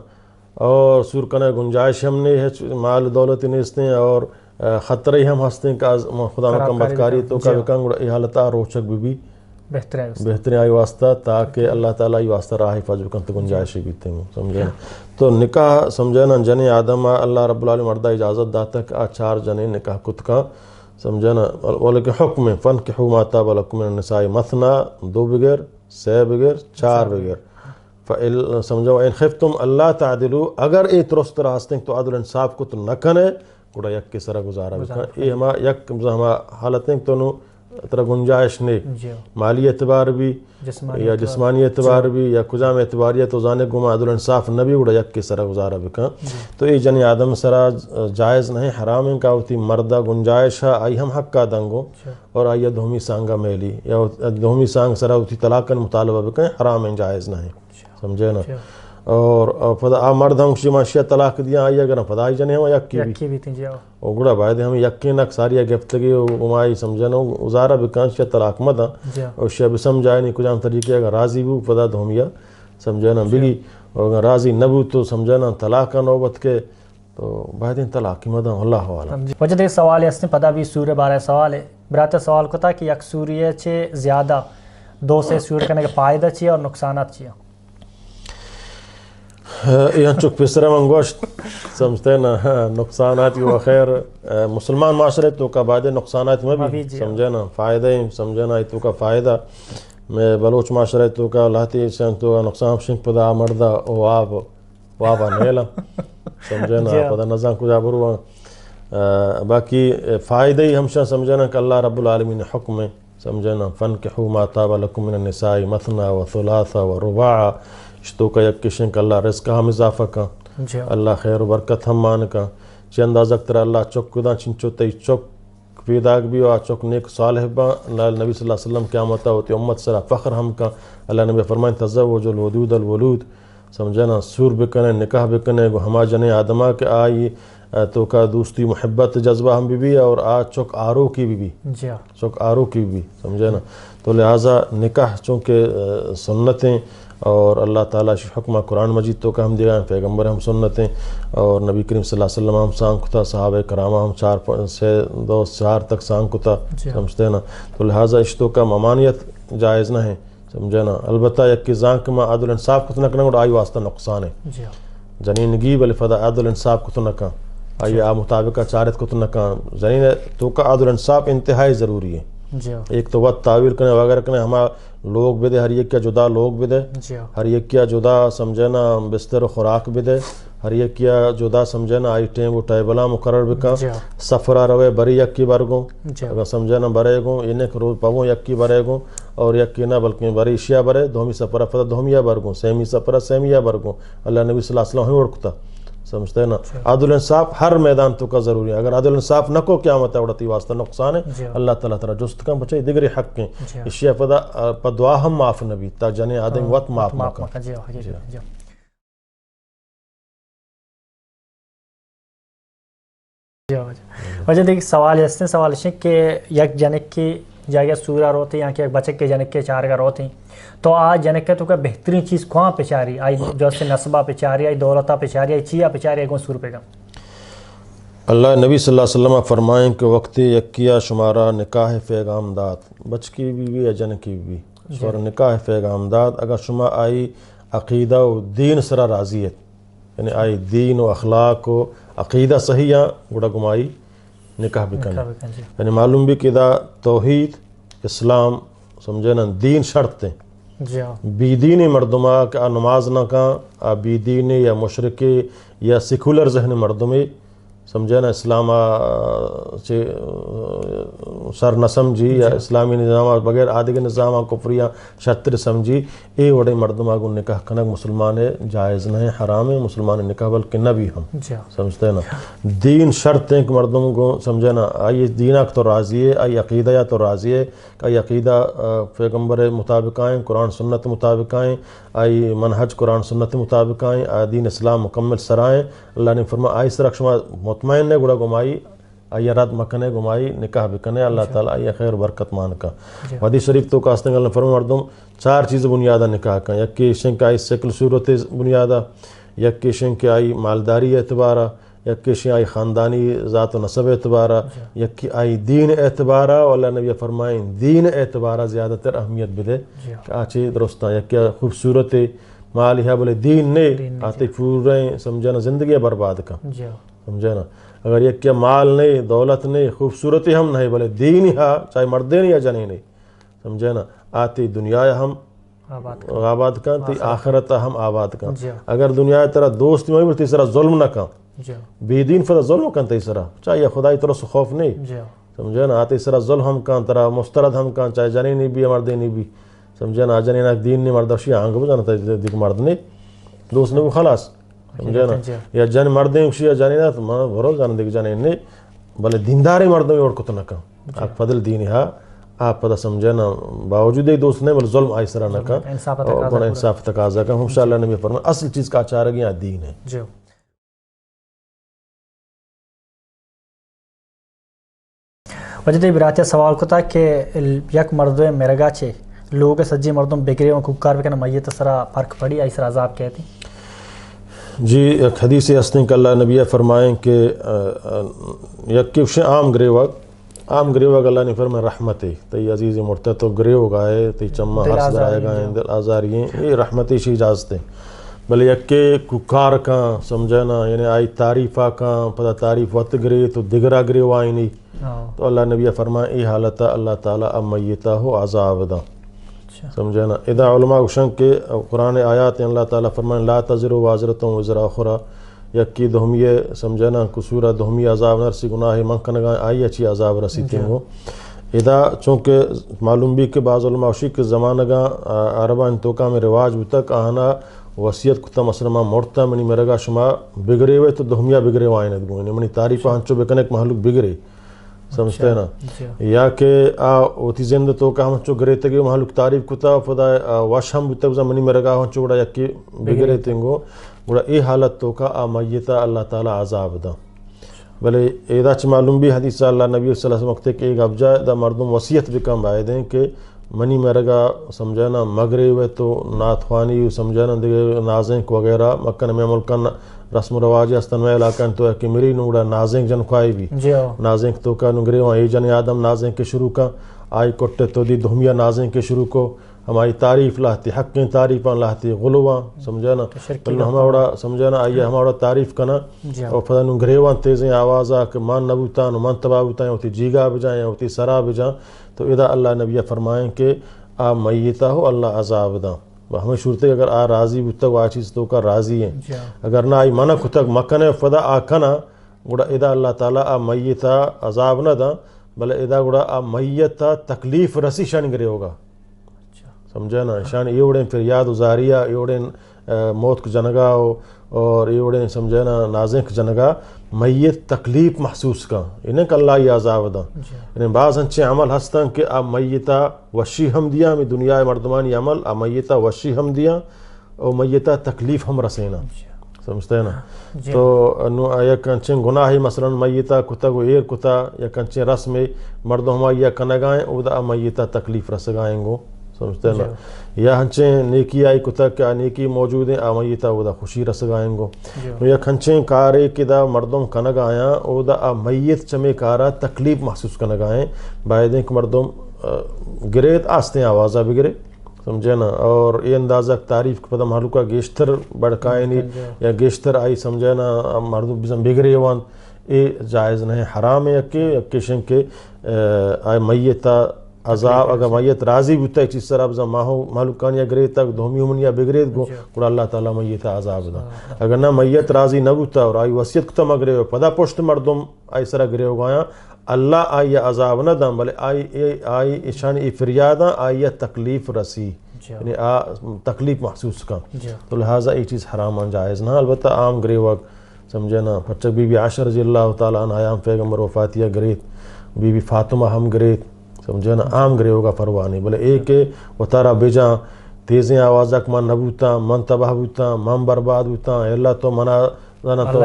اور سور کنے گنجائش ہم نے مال دولت نہیں اور خطرے ہم ہستیں کہ خدا مکم بدکاری تو کا بکن گوڑا ای حالتا روچک بھی بہترین آئی واسطہ تاکہ اللہ تعالیٰ ای واسطہ راہ حفاظ بکن تو گنجائشی بیتے ہیں سمجھے نا تو نکاح سمجھے نا جنی آدم اللہ رب العالمین مردہ اجازت داتا کہ چار جنے نکاح کت کا سمجھے نا ولیکن حکم فنکحوا ما طاب لکم من النساء مثنى 2 بغیر 6 بغیر 4 بغیر سمجھو ان خفتم اللہ تعدلو اگر ای ترست راستیں تو عدل انصاف کت نہ کنے گوڑا یک کے سرہ گزارا بکن یہ ہما یک ہما حالتیں تو نو طرح گنجائش نہیں مالی اعتبار بھی یا جسمانی اعتبار بھی یا کجام اعتباریت تو زانے گما عدل انصاف نبی اڑا یک کے سرہ گزارا بکن تو یہ جنی آدم سرہ جائز نہیں حرام ان کا ہوتی مردہ گنجائش ہے آئی ہم حق کا دنگو اور آئی دھومی سانگا میلی یا دھومی سانگ سرہ ہوتی طلاقاً مطالبہ بکن حرام ان جائز نہیں سمجھے نا اور فدا مرد ہم کسی معاشیہ طلاق دیا آئی اگر فدا آئی جنے ہم یکی بھی اور گوڑا باید ہم یکی نک ساری گفتگی امائی سمجھنا ازارہ بکان شیع طلاق مدا اور شیع بسمجھائے نہیں کچھ طریقے اگر راضی بھی فدا دھومیا سمجھنا بگی اور اگر راضی نبو تو سمجھنا طلاق کا نوبت کے تو باید ان طلاق کی مدا اللہ عالم وجہ دیکھ سوال ہے اس نے پتا بھی سورہ بارہ سوال ہے برات سوال کو تھا کہ یک سوریہ چھے زیادہ 2 سے سور کرنے کے فائدہ چاہیے اور نقصانات چاہیے یہاں چک پسرہ منگوشت سمجھتے ہیں نا نقصانات کی وخیر مسلمان معاشرے تو کا بعد نقصانات میں بھی سمجھے نا فائدہ ہی سمجھے نا تو کا فائدہ میں بلوچ معاشرے تو کا لاتی سین تو کا نقصان شنک پدا مردہ وابا نیلا سمجھے نا پتہ نہ کجا بروا باقی فائدہ ہی ہمشہ سمجھے نا کہ اللہ رب العالمین حکم ہے سمجھے نا فَانْكِحُوا مَا طَابَ لَكُم مِّنَ النِّسَاءِ مَثْنَىٰ وَثُلَاثَ وَرُبَاعَ اشتو کا یک کشن کہ اللہ رزق ہم اضافہ کا اللہ خیر و برکت ہم مان کا چی اندازہ ترہ اللہ چک کدا چنچو تی چک پیداگ بھی ہوا چک نیک صالح با نبی صلی اللہ علیہ وسلم قیامتہ ہوتی امت سرا فخر ہم کا اللہ نبی فرمائیں تزوج الودود الولود سمجھے نا سور بکنے نکاح بکنے گو ہما جنے آدمہ کے آئی تو کا دوستی محبت جذبہ ہم بھی اور آج چک آرو کی بھی چک آرو کی بھی سمجھے نا تو لہٰذا نکاح چونکہ سنتیں اور اللہ تعالیٰ حکمہ قرآن مجید تو کا ہم دیا پیغمبر ہم سنتیں اور نبی کریم صلی اللہ علیہ وسلم ہم سانگ کتا صحابہ کرامہ ہم 4 تک سانگ کتا سمجھتے نا تو لہٰذا اشتو کا ممانیت جائز نہ ہے سمجھے نا البتہ یک کی زانک میں عدل انصاف کتنا کرنا اور آئی واسطہ نقصان ہے جنینگی بل فدا عدل انصاف کتنا کا آئی آ مطابقہ چارت کتنا کا جنین تو کا عدل انصاف انتہائی ضروری ہے ایک تو وقت تعویل کرنے وغیرہ کرنے ہما لوگ بھی دے ہر ایک کیا جدا لوگ بھی دے ہر ایک کیا جدا سمجھے نا بستر و خوراک بھی دے ہر ایک کیا جدا سمجھے نا آئی ٹیم و ٹائبلا مقرر بکا سفرہ روے بری یک کی برگوں اگر سمجھے نا برے گوں انہیں روز پاگوں یک کی برے گوں اور یک کی نہ بلکہ بری اشیاء برے دومی سفرہ فتح دومیہ برگوں سیمی سفرہ سیمیہ برگوں اللہ نبی صلی اللہ علیہ وسلم ہمیں اڑکتا سمجھتے ہیں نا عدل انصاف ہر میدان تو کا ضروری ہے اگر عدل انصاف نہ کو قیامت اڑتی واسطہ نقصان ہے اللہ تعالیٰ تعالیٰ جست کا بچے دیگری حق کے اشیاء پا دعا ہم معاف نبی تا جنے آدم وقت معاف مکا وجہ دیکھ سوال اس نے سوال ہے کہ یک جنک کی جاگہ سورہ روتی یا کہ ایک بچک کے جنک کے چار کا روتی تو آج جنک کے تو کا بہترین چیز کھواں پچاری آئی جو سے نصبہ پچاری آئی دولتہ پچاری آئی چیا پچاری آئی کون سور پہ گا اللہ نبی صلی اللہ علیہ وسلم فرمائیں کہ وقتی یکیہ شمارہ نکاح پیغام داد بچ کی بھی یا جن کی بھی سور نکاح پیغام داد اگر شما آئی عقیدہ و دین سرا راضیت یعنی آئی دین و اخلاق و عقیدہ صحیح گڑا گمائی نکاح بکنے یعنی معلوم بھی کہ دا توحید اسلام سمجھے نا دین شرط ہیں بی دینی مردمہ کہ نماز نہ کہاں بی دینی یا مشرقی یا سیکولر ذہن مردمی سمجھے نا اسلام سر نہ سمجھی یا اسلامی نظام بغیر آدھے نظام کفریہ شتر سمجھی اے وڑے مردم آگو نکاح کنک مسلمان جائز نہیں حرام ہے مسلمان نکاح بلکہ نبی ہم سمجھتے ہیں نا دین شرط ہیں کہ مردم کو سمجھے نا آئی دینہ تو راضی ہے آئی عقیدہ یا تو راضی ہے آئی عقیدہ پیغمبر مطابق آئیں قرآن سنت مطابق آئیں آئی منہج قرآن سنت مطابق آئیں دین اسلام مکمل سرائیں اللہ نے فرما آئی سرک شما مطمئن نے گڑا گمائی آئی رد مکنے گمائی نکاح بکنے اللہ تعالیٰ آئی خیر برکت مان کا حدیث شریف تو کاستنگ اللہ فرما مردم 4 چیز بنیادہ نکاح کا یک کی شنک آئی سکل صورت بنیادہ یک کی شنک آئی مالداری اعتبارہ یک کی شنک آئی خاندانی ذات و نسب اعتبارہ یک کی آئی دین اعتبارہ اللہ نبی فرمائیں دین اعتبارہ زیادہ تر اہمیت بدے کہ آچے درستان یک کی خوبصورت مال ہے بولے دین نے آتے پورے سمجھانا زندگی برباد کا سمجھے نا اگر یہ کیا مال نہیں دولت نہیں خوبصورتی ہم نہیں بولے دین ہی ہاں چاہے مردے نہیں یا جنے نہیں سمجھے نا آتی دنیا ہم آباد کن تی آخرت ہم آباد کن اگر دنیا ترہ دوست میں بھی تیسرا ظلم نہ کن بی دین فتا ظلم کن تیسرا چاہے خدای ترہ سے خوف نہیں سمجھے نا آتی تیسرا ظلم ہم کن ترہ مسترد ہم کن چاہے جنے نہیں بھی یا مردے نہیں بھی سمجھے نا جنے نا دین نہیں مردشی آنگو بجانا تا دیکھ مرد نہیں دوست نے وہ خلاص سمجھے نا یا جن مردیں اکشی یا جانے نا تو مانا بھرو جانے دیکھ جانے نہیں بلے دینداری مردوں میں اوڑ کتو نہ کم آپ فضل دینی ہاں آپ پتہ سمجھے نا باوجود ایک دوست نے بلے ظلم آئی سرہ نہ کم اور انصاف تقاضا کم ہم شاءاللہ نبی فرمائے اصل چیز کا چارہ گیا دین ہے وجہ تے براتیہ سوال کو تھا کہ یک مردوے مرگا چھے لوگوں کے سجی مردوں بگرے اور ککار بکنے میت سرہ فرق پڑی آئی سرہ عذاب کہتی جی ایک حدیث ہستی کہ اللہ نبی فرمائیں کہ یک کفش عام گریوگ اللہ نے فرمائے رحمتی تی عزیز مرتے تو گریوگ آئے تی چمہ حرس درائے گئے دل آزاری ہیں یہ رحمتی شی اجازت ہیں بلے یک کے ککار کا سمجھنا یعنی آئی تعریفہ کا پتہ تعریف وقت گرے تو دگرہ گریو آئی نہیں تو اللہ نبی فرمائے ای حالتا اللہ تعالیٰ اب میتہ ہو عذاب دا سمجھنا اذا علماء گوشن کے قرآن آیات ہیں اللہ تعالیٰ فرمائے لا تزر وازرتم وزر اخرى یکی دہمیے سمجھے نا قصورہ دہمی عذاب نرسی گناہ ممکن گائیں آئی اچھی عذاب رسی تینگو ادا چونکہ معلوم بھی کہ بعض علماء وشی کے زمانہ گا عربہ انتوکا میں رواج بتک آنا وصیت کتا مثلا ما مرتا منی مرگا شما بگرے ہوئے تو دہمیہ بگرے وائن ادگوئنے منی تعریف ہنچو بکن ایک محلوق بگرے سمجھتے ہیں نا یا کہ اوتی زندہ تو کہ ہم چو گرے تگے محلوق تعریف کتا فدا واش ہم بتا بزا منی مرگا ہنچو گڑا یکی بگرے تنگو گڑا ای حالت تو کہ میتا اللہ تعالی عذاب دا بلے ایدہ چھ معلوم بھی حدیث اللہ نبی صلی اللہ علیہ وسلم وقت کہ ایک ابجا دا مردم وصیت بکم بائے دیں کہ منی مرگا سمجھانا مغرے ہوئے تو نعت خوانی سمجھانا دیگے نازنک وغیرہ مکن میں ملکن رسم و رواج استن میں علاقہ تو ہے کہ میری نوڑا نازنک جن خواہی بھی نازنک تو کا نگرے وہاں ای جن آدم نازنک کے شروع کا آئی کٹے تو دی دہمیہ نازنک کے شروع کو ہماری تعریف لاتی حقیں تعریفاں لاتی غلواں سمجھانا ہمارا سمجھانا آئیے ہمارا تعریف کنا اور پتہ نو گریواں تیزیں آوازاں کہ مان نبوتاں من تباہ بتائیں ہوتی جیگا بجائیں ہوتی سرا بجائیں تو ادا اللہ نبی فرمائیں کہ آ میتا ہو اللہ عذاب دا ہمیں شورتے کہ اگر آ راضی بتک آ چیز تو کا راضی ہیں اگر نہ آئی منع کتک مکن فدا آ کنا گوڑا ادا اللہ تعالیٰ آ میتا عذاب نہ دا بلے ادا گوڑا آ میتا تکلیف رسی شان گرے ہوگا سمجھا نا شان ایوڑیں پھر یاد ازاریہ ایوڑیں موت کو جنگا اور ایوڑیں سمجھا نا نازک جنگا میت تکلیف محسوس کا انہیں کہ اللہ یہ عذاب دا انہیں بعض ہنچے عمل ہستن کہ اب میتا وشی ہم دیا ہمیں دنیا مردمانی عمل اب میتا وشی ہم دیا اور میتا تکلیف ہم رسینا سمجھتے ہیں نا تو یا کنچیں گناہی مثلا میتا کتا کو ایر کتا یا کنچیں رسم مردوں ہماری یا کنگائیں او دا میتا تکلیف رسگائیں گو سمجھتے ہیں نا یا ہنچیں نیکی آئی کتا کیا نیکی موجود ہیں آمیتا او دا خوشی رسگائیں گو یا کھنچیں کارے کہ دا مردم کنگ آیاں او دا میت چمے کارا تکلیف محسوس کنگ آئیں باید کہ مردم گریت آستے ہیں آوازہ بگرے سمجھے نا اور یہ اندازہ تعریف پتہ محلوقہ گیشتر بڑکائیں نہیں یا گیشتر آئی سمجھے نا مردم بزن بگرے وان اے جائز نہیں حرام ہے کہ شن کے آئی میتا عذاب اگر میت راضی بتا ہے چیز سر ابزا محلوکان یا گرے تک دھومی امن یا بگرید گو اور اللہ تعالیٰ میت عذاب دا اگر نہ میت راضی نہ بتا اور آئی وصیت کتا مگرے ہو پدا پشت مردم آئی سرا گرے ہو گایا اللہ آئی عذاب نہ دا بلے آئی اشانی ای فریاداں آئی تکلیف رسی یعنی تکلیف محسوس کا تو لہٰذا یہ چیز حرام جائز نہ البتہ عام گرے وقت سمجھے نا پچک بی بی عائشہ رضی اللہ تعالیٰ عنہ آیام پیغمبر وفاتیہ گریت بی بی فاطمہ ہم گریت سمجھے نا عام گرے ہوگا پروانی بلے ایک وہ تارا بیجاں تیزیں آوازک من نبوتا من تباہ بوتا من برباد بوتا اللہ تو منا زانا تو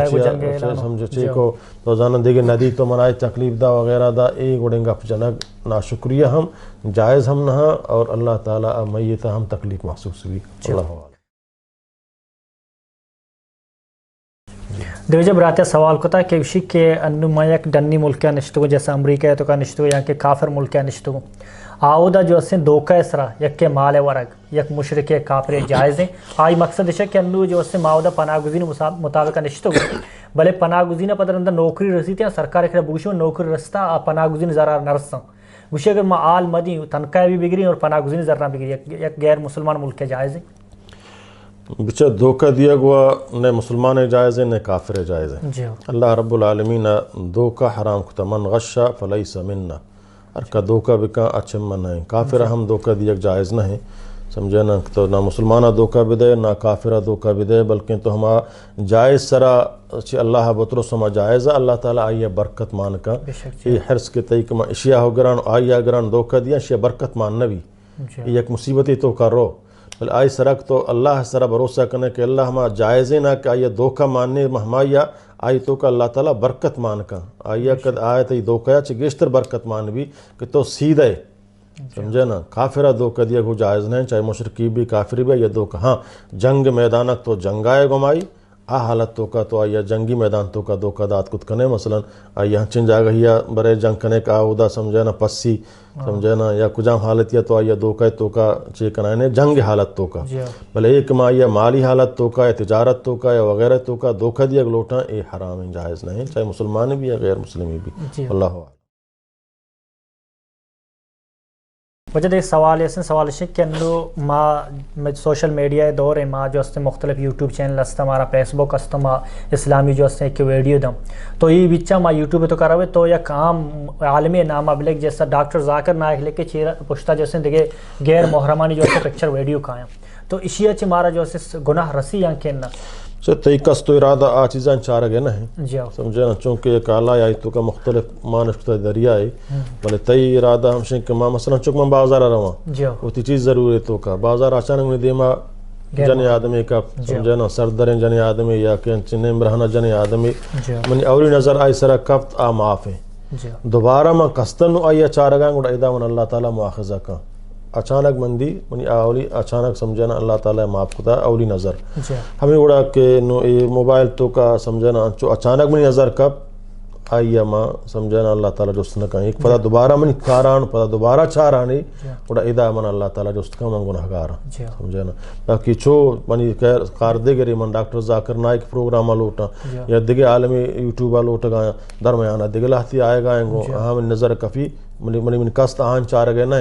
سمجھے چیکو تو زانا دیگے ندی تو منائی تکلیف دا وغیرہ دا ایک گوڑنگا جنگ ناشکریہ ہم جائز ہم نہا اور اللہ تعالیٰ میتا ہم تکلیف محسوس بھی اللہ دیوجہ براتیہ سوال کتا کہ وشی کے انو ما یک ڈنی ملکہ نشتگو جیسے امریکہ ہے تو کا نشتگو یا کہ کافر ملکہ نشتگو آؤدہ جو اسے دوکہ اسرا یک کے مال ورگ یک مشرک کافر جائز ہیں آئی مقصد ہے کہ انو جو اسے ماؤدہ پناہ گزین مطابقہ نشتگو بلے پناہ گزین پتر اندر نوکری رسیتے ہیں سرکار اکرہ بوشو نوکری رستا پناہ گزین ضرار نرساں وشی اگر ما آل مدی تنقہ بھی بگری اور پناہ گزین ضرار بگری یک غیر مسلمان ملکہ جائز ہیں بچہ دھوکہ دیا گوا نہ مسلمان جائز ہے نہ کافر جائز ہے اللہ رب العالمین دھوکہ حرام کتا من غشہ فلیس منا ہر کا دھوکہ بکا اچھے من ہے کافر ہم دھوکہ دیا جائز نہ ہے سمجھے نا تو نہ مسلمانہ دھوکہ بھی دے نہ کافرہ دھوکہ بھی دے بلکہ تو ہما جائز سرا اللہ بطر سما جائز اللہ تعالیٰ آئیے برکت مان کا یہ حرص کے طریقہ میں اشیاء ہو گران آئیے گران دھوکہ دیا اشیاء برکت مان نبی یہ ایک مصیبتی تو کر رو بل آئی سرک تو اللہ سرا بھروسہ کرنے کہ اللہ ہما جائزیں نہ کہ آئیے دھوکہ ماننے مہمایا آئی تو کہ اللہ تعالیٰ برکت مان کا آئیے قد آیت ای دھوکہ چھ گیشتر برکت مان بھی کہ تو سیدھے سمجھے نا کافرہ دھوکہ دیا کو جائز نہیں چاہے مشرکی بھی کافری بھی یہ دھوکہ ہاں جنگ میدانک تو جنگائے گمائی حالت تو کا تو آیا جنگی میدان تو کا دھوکہ دات کت کنے مثلا آیا ہنچن جاگہ ہیا برے جنگ کنے کا آودہ سمجھے نا پسی سمجھے نا یا کجام حالت یا تو آیا دھوکہ تو کا چے کنائنے جنگ حالت تو کا بلے ایک ما آیا مالی حالت تو کا یا تجارت تو کا یا وغیرہ تو کا دھوکہ دیا گلوٹا اے حرام جائز نہیں چاہے مسلمان بھی یا غیر مسلمی بھی اللہ وجہ دے سوال ایسے سوال کہ ما سوشل میڈیا دور ہے ما جو اس مختلف یوٹیوب چینل است ہمارا فیس بک است ما اسلامی جو اس ایک ویڈیو دم تو یہ بچہ ما یوٹیوب تو کراوے تو یک عام عالمی نام ابلک جیسا ڈاکٹر ذاکر نائک لے کے چیرہ پشتا جیسے دیکھے غیر محرمانی جو ہے پکچر ویڈیو کھائیں تو اسی اچھے مارا جو ہے گناہ رسی یا کہنا سے تی قصد و ارادہ آ چیزاں چارہ گئے نہ ہیں جی سمجھے نا چونکہ ایک آلہ یا تو کا مختلف مانشتہ دریا ہے بلے تی ارادہ ہم شنک کہ مثلا چونکہ میں بازار رواں جی وہ تی چیز ضرور ہے تو کا بازار اچانک میں دیما جن آدمی کا سمجھے نا سردرین جن آدمی یا کہ چنیم رہنا جن آدمی منی اولی نظر آئی سرا کفت آ معاف ہیں دوبارہ میں قصدن آئی چارہ گاں گوڑا ادا من اللہ تعالیٰ مواخذہ کا اچانک مندی منی اولی اچانک سمجھنا اللہ تعالیٰ معاف کتا اولی نظر ہمیں اڑا کہ موبائل تو کا سمجھنا چو اچانک منی نظر کب آئی ماں سمجھنا اللہ تعالیٰ جست نہ کہیں پتہ دوبارہ منی کاران پتہ دوبارہ چارانی اڑا ادا من اللہ تعالیٰ جست کا من گناہ گارا سمجھنا باقی چو منی کار دے گری من ڈاکٹر ذاکر نائک پروگرام لوٹا یا دیگے عالمی یوٹیوب لوٹا گایا درمیانہ دیگے لاہتی آئے گائیں گو ہم نظر کفی منی قصد آن چار گئے نہ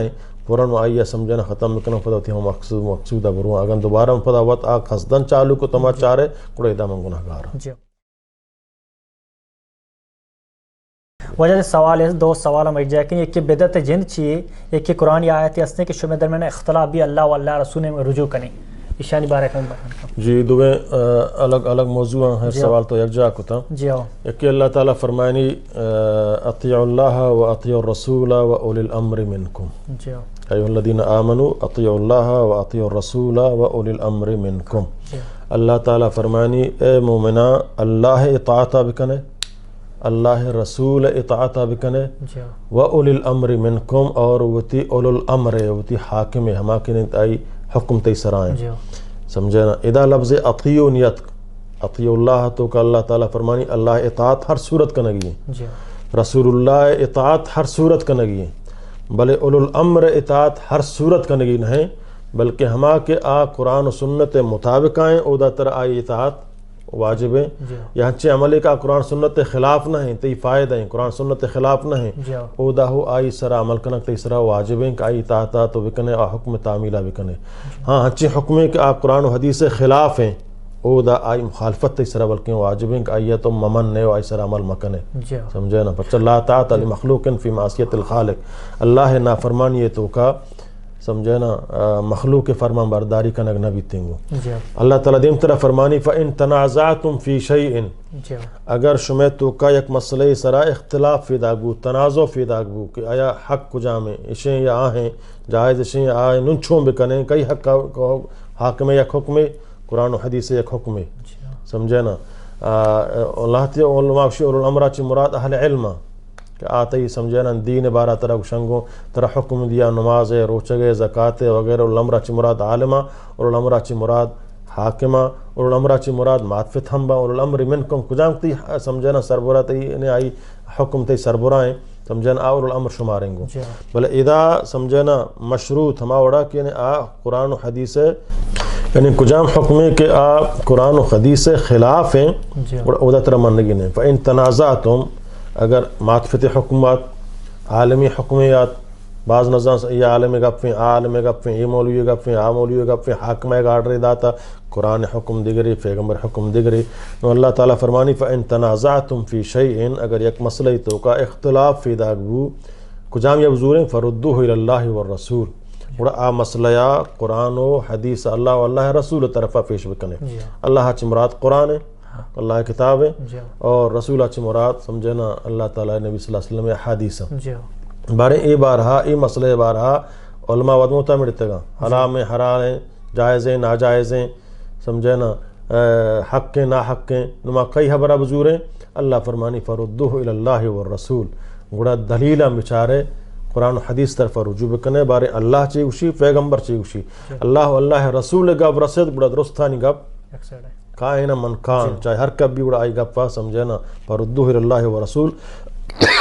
پورن آئیے سمجھنا ختم کرنا پتہ ہوتی ہم مقصودہ بروں اگر دوبارہ پتہ وقت آ خصدن چالو کو تما چارے کوڑا ادا من گناہ گارا وجہ سے سوال ہے دو سوال ہم جائے کہ ایک بدعت جند چیئے ایک قرآن آیت ہستے کہ شمی درمیان اختلاف بھی اللہ و اللہ رسول میں رجوع کریں اشانی بارے کم جی دوے الگ الگ موضوع ہیں سوال تو یک جا کتا جی ہو ایک اللہ تعالیٰ فرمائنی اطیعوا اللہ و اطیعوا الرسول و اولی الامر منکم جی ہو ایوہ الذین آمنوا اطیعوا اللہ و اطیعوا الرسول و اولی الامر منکم اللہ تعالیٰ فرمائنی اے مومنہ اللہ اطاعتہ بکنے اللہ رسول اطاعتہ بکنے و اولی الامر منکم اور وتی اولی الامر وتی حاکم ہما کے آئی حکم تی سرائیں سمجھے نا ادا لفظ اطیعو نیت اطیعو اللہ تو کہ اللہ تعالیٰ فرمانی اللہ اطاعت ہر صورت کا نگی ہے رسول اللہ اطاعت ہر صورت کا نگی ہے بلے اولو الامر اطاعت ہر صورت کا نگی نہیں بلکہ ہما کے آ قرآن و سنت مطابق آئیں اودا تر آئی اطاعت واجب ہے یا ہنچے عملی کا قرآن سنت خلاف نہ ہیں تی فائدہ ہیں قرآن سنت خلاف نہ ہیں اودا ہو آئی سرا عمل کنک تی سرا واجب ہیں کہ آئی اطاعتہ تو بکنے آ حکم تعمیلہ بکنے ہاں ہنچے حکمیں کہ آ قرآن و حدیث خلاف ہیں اودا آئی مخالفت تی سرا بلکہ واجب ہیں کہ آئی تو ممن نے آئی سرا عمل مکنے سمجھے نا پچھا لا طاعت لمخلوق فی معصیت الخالق اللہ نافرمانی تو کا سمجھے نا مخلوق فرمان برداری کا نگ نبی تنگو اللہ تعالیٰ دیم طرح فرمانی فَإِن تَنَازَعْتُمْ فِي شَيْءٍ اگر شمی تو کا یک مسئلہ سرا اختلاف فی داگبو تنازع فی داگبو کہ آیا حق کجا میں اشیں یا آہیں جائز اشیں یا آہیں ننچوں بکنے کئی حق حاکم یک حکم قرآن و حدیث یک حکم سمجھے نا اللہ تی علماء شیع الامرہ چی مراد اہل علم کہ آتا ہی سمجھے نا دین بارہ طرح شنگوں طرح حکم دیا نماز روچگے زکاة وغیرہ الامرہ چی مراد عالمہ اور الامرہ چی مراد حاکمہ اور الامرہ چی مراد معطفت ہمبا اور الامر منکم کجام تی سمجھے نا سربرہ تی انہیں آئی حکم تی سربرائیں سمجھے نا اور الامر شماریں گو بلے ادا سمجھے نا مشروط ہما وڑا کہ آ قرآن و حدیث یعنی کجام حکمیں کہ آ قرآن و حدیث خلاف ہیں اور اودا طرح منگی نہیں فَإِن تَنَازَعْتُمْ اگر معطفت حکومات عالمی حکمیات بعض نظام یہ عالم گپیں عالم گپیں یہ مولوی گپیں آ مولوی گپیں حاکمہ گاڑ داتا قرآن حکم دگری پیغمبر حکم دگری تو اللہ تعالیٰ فرمانی فَإِن تَنَازَعْتُمْ فِي شَيْءٍ اگر یک مسئلہ تو کا اختلاف فی داگبو کجام یبزوریں فَرُدُّوهُ إِلَى اللَّهِ وَالرَّسُولِ بڑا آ مسئلہ قرآن و حدیث اللہ و اللہ رسول طرفہ پیش بکنے اللہ چی مراد قرآن ہے اللہ کتاب ہے اور رسول اچھی مراد سمجھے نا اللہ تعالیٰ نبی صلی اللہ علیہ وسلم حدیث ہے بارے ای بارہا ای مسئلہ بارہا علماء ودموتا مڑتے گا حرام ہیں حرام ہیں جائز ہیں ناجائز ہیں سمجھے نا حق ہیں نا حق ہیں نما کئی حبرہ بزور ہیں اللہ فرمانی فردوہ الاللہ والرسول گوڑا دلیلہ بچارے قرآن و حدیث طرف رجوع بکنے بارے اللہ چاہیے اسی پیغمبر چاہیے اسی اللہ رسول گب رسد گوڑا درستانی گب کائنا من کان چاہے ہر کب بھی اڑا آئی گپا سمجھے نا فردوہ اللہ و رسول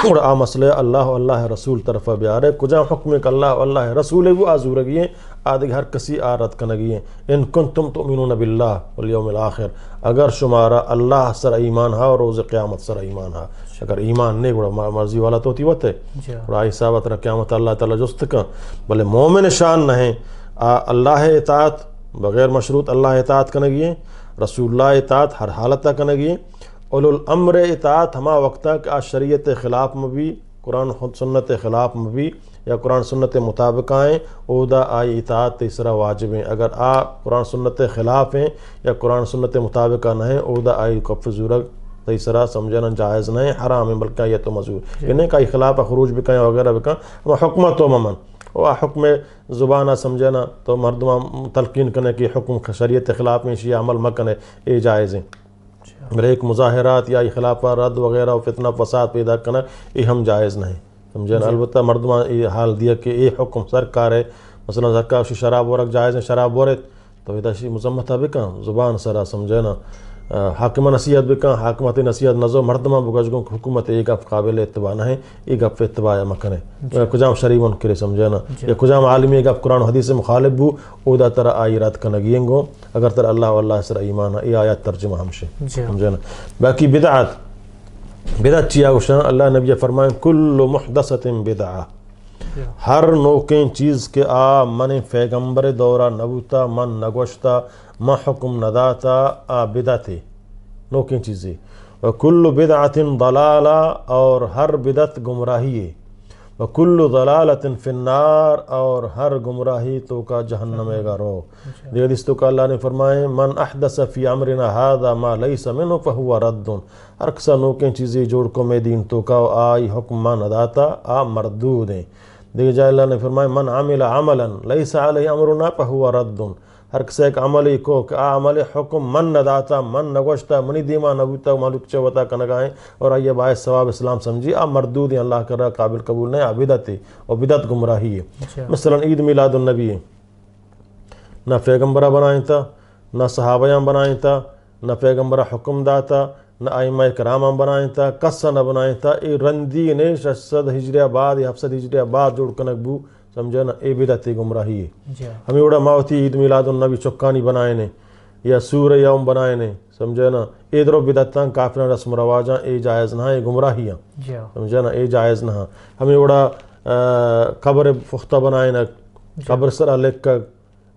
اور آ مسئلہ اللہ اللہ رسول طرف بیار ہے کجا حکم کہ اللہ اللہ رسول وہ آزورگی ہیں آدھے ہر کسی آرت کنگی ہیں ان کنتم تؤمنون باللہ والیوم الآخر اگر شمارا اللہ سر ایمان ہا اور روز قیامت سر ایمان ہا اگر ایمان نہیں گوڑا مرضی والا تو ہوتی وقت ہے اور آئی ثابت رہا قیامت اللہ تعالیٰ جست کا بلے مومن شان نہیں اللہ اطاعت بغیر مشروط اللہ اطاعت کنگی ہیں رسول اللہ اطاعت ہر حالتہ کنگی ہیں اولو الامر اطاعت ہما وقتہ کہ شریعت خلاف میں بھی قرآن سنت خلاف میں بھی یا قرآن سنت مطابق آئیں اودا آئی اطاعت تیسرا واجب ہیں اگر قرآن سنت خلاف ہیں یا قرآن سنت مطابق نہ ہیں اودا آئی کف زورگ تیسرا سمجھنا جائز نہیں حرام ہے بلکہ یہ تو مزور یہ نہیں کہ خلاف خروج بکائیں وغیرہ بکائیں حکمت و ممن وہ حکم زبانہ سمجھنا تو مردمہ تلقین کرنے کی حکم شریعت خلاف میں شیعہ عمل مکنے یہ جائز ہیں میرے ایک مظاہرات یا خلاف رد وغیرہ فتنہ فساد پیدا کرنا یہ ہم جائز نہیں سمجھنا البتہ مردمہ یہ حال دیا کہ یہ حکم سرکار ہے مثلا سرکار شراب ورک جائز ہے شراب ورک تو یہ دشی مذمتہ بکاں زبان سرا سمجھنا حاکمہ نصیحت بکاں حاکمت نصیحت نظر مردمہ بگجگوں حکومت ایک گف قابل اتباع نہ ہے ایک گف اتباع مکنے کجام شریف ان کرے سمجھنا یا کجام عالمی ایک گف قرآن حدیث مخالف بو اودا ترہ آئی رات کنگییں گو اگر تر اللہ واللہ سر ایمان ہے یہ آیات ترجمہ ہمشے سمجھنا باقی بدعت چیا گوشنا اللہ نبی فرمائیں کل محدثت بدعہ ہر نوکیں چیز کے من پیغمبر دورہ نبوتا من نگوشتا ما حکم نداتا بدعت نوکیں چیزیں وکل بدعت ضلالہ اور ہر بدعت گمراہی ہے وکل ضلالت فی النار اور ہر گمراہی تو کا جہنم گا رو دیکھ حدیث تو کا اللہ نے فرمائے من احدث فی امرنا هذا ما لیس منہ فہو رد ہر کسا نوکیں چیزیں جوڑ کو میں دین تو کا آئی حکم ما نداتا مردود ہیں دیکھ جائے اللہ نے فرمائے من عمل عملا لیس علیہ امرنا فہو رد ہر کسی ایک عملی کو کہ عمل حکم من نداتا من نگوشتا منی دیما نبوتا مالک چوتا کنگائیں اور آئیے باعث ثواب اسلام سمجھی مردود ہیں اللہ کر رہا قابل قبول نہیں بدعت ہے اور بدعت گمراہی ہے مثلا عید میلاد النبی ہے نہ پیغمبرہ بنائیں تھا نہ صحابیاں بنائیں تھا نہ پیغمبرہ حکم داتا نہ ائمہ کرام بنائیں تھا کسا نہ بنائیں تھا اے رندی نے 600 ہجری بعد یا 700 ہجری بعد جوڑ کنک بو سمجھنا اے بدعت گمراہی ہے ہمیں اڑا ماوتی عید میلاد النبی چکانی بنائے نے یا سورہ یوم بنائے نے سمجھنا اے درو بدعتاں کافران رسم رواجاں اے جائز نہ اے گمراہیاں سمجھنا اے جائز نہ ہمیں اڑا قبر پختہ بنائے نا قبر سرا لکھ کر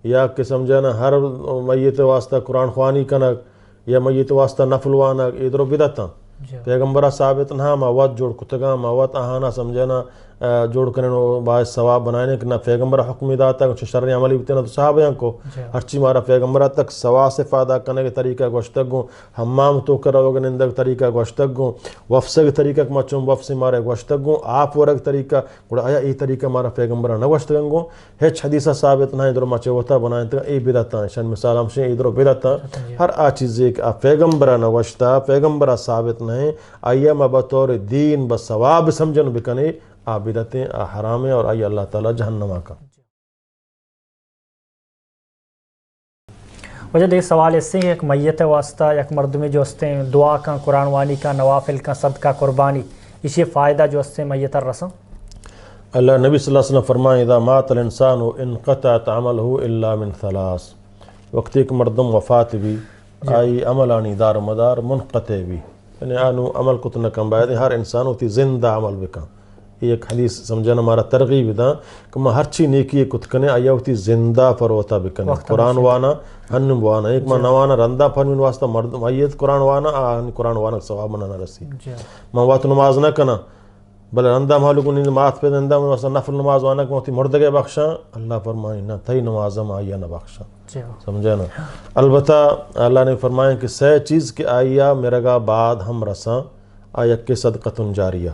یا کہ سمجھنا ہر میت واسطہ قرآن خوانی کنک یا میت واسطہ نفل وانک اے درو بدعتاں پیغمبرہ ثابت نہ موت جوڑ کتگاں موت آہانا سمجھنا جوڑ کرنے باعث ثواب بنائنے کہ نہ پیغمبرہ حکم داتا کچھ شرعی عملی بتنا تو صحابیاں کو ہر چی مارا پیغمبرہ تک سوا سے فائدہ کرنے کے طریقہ گوشتگ گوں حمام تو کرو نندگ طریقہ گوشتگ گوں وفس کے طریقہ مچوں وفس مارے گوشتگ گوں آپ ورگ طریقہ گوڑا آیا ای طریقہ مارا پیغمبرہ نہ گوشتگ گوں ہیچ حدیثہ ثابت نہ ادھر مچے ہوتا بنائیں تو ای بدعتاں شان مثال ہم سے ادھر بدعتاں ہر چیز ایک پیغمبرہ نہ گوشتا پیغمبرہ ثابت نہیں آیا بطور دین بس ثواب سمجھن بکنے بدعتیں حرام ہیں اور آئی اللہ تعالیٰ جہنمہ کا وجہ دیکھ سوال اس سے ایک میت واسطہ یک مردمی جو ہستے ہیں دعا کا قرآن وانی کا نوافل کا صدقہ قربانی اسی فائدہ جو ہستے ہیں میت الرسم اللہ نبی صلی اللہ علیہ وسلم فرمائے اذا مات الانسان انقطعت عمله الا من ثلاث وقت ایک مردم وفات بھی آئی عملانی دار مدار منقطع بھی یعنی آنو عمل کو تنکم باید ہر انسان ہوتی زندہ عمل بکا یہ ایک حدیث سمجھنا ہمارا ترغیب دا کہ میں ہر چی نیکی کتکنے آیا ہوتی زندہ پر ہوتا بکنے قرآن وانا ہنم وانا ایک میں نوانا رندہ فرمین واسطہ مرد مائیت قرآن وانا قرآن وانا ثواب منانا رسی میں وقت نماز نہ کنا بلے رندہ محلوک انہیں نماز پہ رندہ واسطہ نفل نماز وانا کہ ہوتی مردگے بخشاں اللہ فرمائے نہ تھی نمازم آیا نہ بخشاں سمجھے نا البتہ اللہ نے فرمائے کہ سہ چیز کے آیا میرگا بعد ہم رساں آیا کہ صدقۃ جاریہ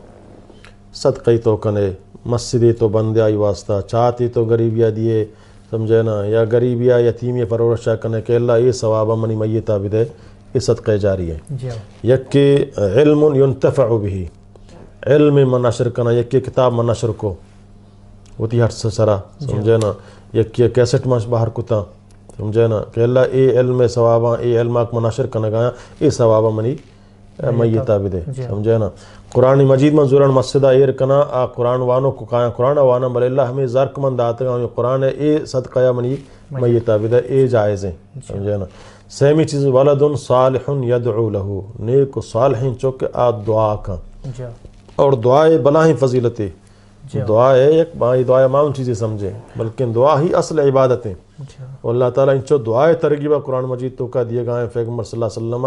صدقی تو کنے مسجدی تو بندے آئی واسطہ چاہتی تو غریبیا دیے سمجھے نا یا غریبیا یتیمی پرورشہ کنے کہ اللہ یہ ثوابہ منی میتہ بدے یہ صدقہ جاری ہے یک علم ينتفع به علم من نشر کنا یک کتاب من نشر کو ہوتی ہر سرا سمجھے نا یک کیسٹ مش باہر کتا سمجھے نا کہ اللہ اے علم ثوابہ اے علماک من نشر کنا گایا اے ثوابہ منی میتا بدے سمجھے نا قرآن مجید من زوران مسجدہ ایر کنا آ قرآن وانو کو کایا قرآن وانا بل اللہ ہمیں زرک من داتے گا قرآن اے صدقہ یا منی میتا بدے اے جائز ہیں سمجھے نا سیمی چیز ولد صالح یدعو لہو نیک و صالحین چوکے آ دعا کا اور دعائے بلا ہی فضیلت ہے دعائے ایک دعائے معمول چیزیں سمجھے بلکہ دعا ہی اصل عبادت ہیں اور اللہ تعالیٰ انچو دعائے ترغیبہ قرآن مجید تو کا دیے گئے پیغمبر صلی اللہ علیہ وسلم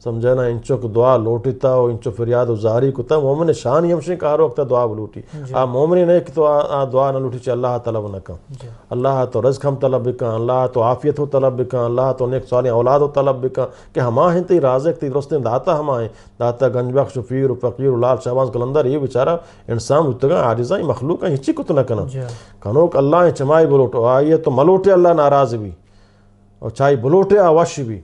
سمجھے نا انچو کو دعا لوٹتا اور انچو فریاد و ظاہری کتا مومن شان ہمشن کا ہر وقت دعا بلوٹی مومن نہیں کہ تو دعا نہ لوٹی چاہے اللہ طلب نہ کم اللہ تو رزق ہم طلب بکا اللہ تو عافیت ہو طلب بکا اللہ تو نیک صالح اولاد ہو طلب بکا کہ ہما ہیں تی رازق تی درستیں داتا ہما ہیں داتا گنج بخش فقیر و فقیر و لال شہباز کلندر یہ بیچارہ انسان ہوتا عاجزہ مخلوق ہے ہچی کت نہ کنا کنوک اللہ چمائی بلوٹو آئیے تو ملوٹے اللہ ناراض بھی اور چاہی بلوٹے آواشی بھی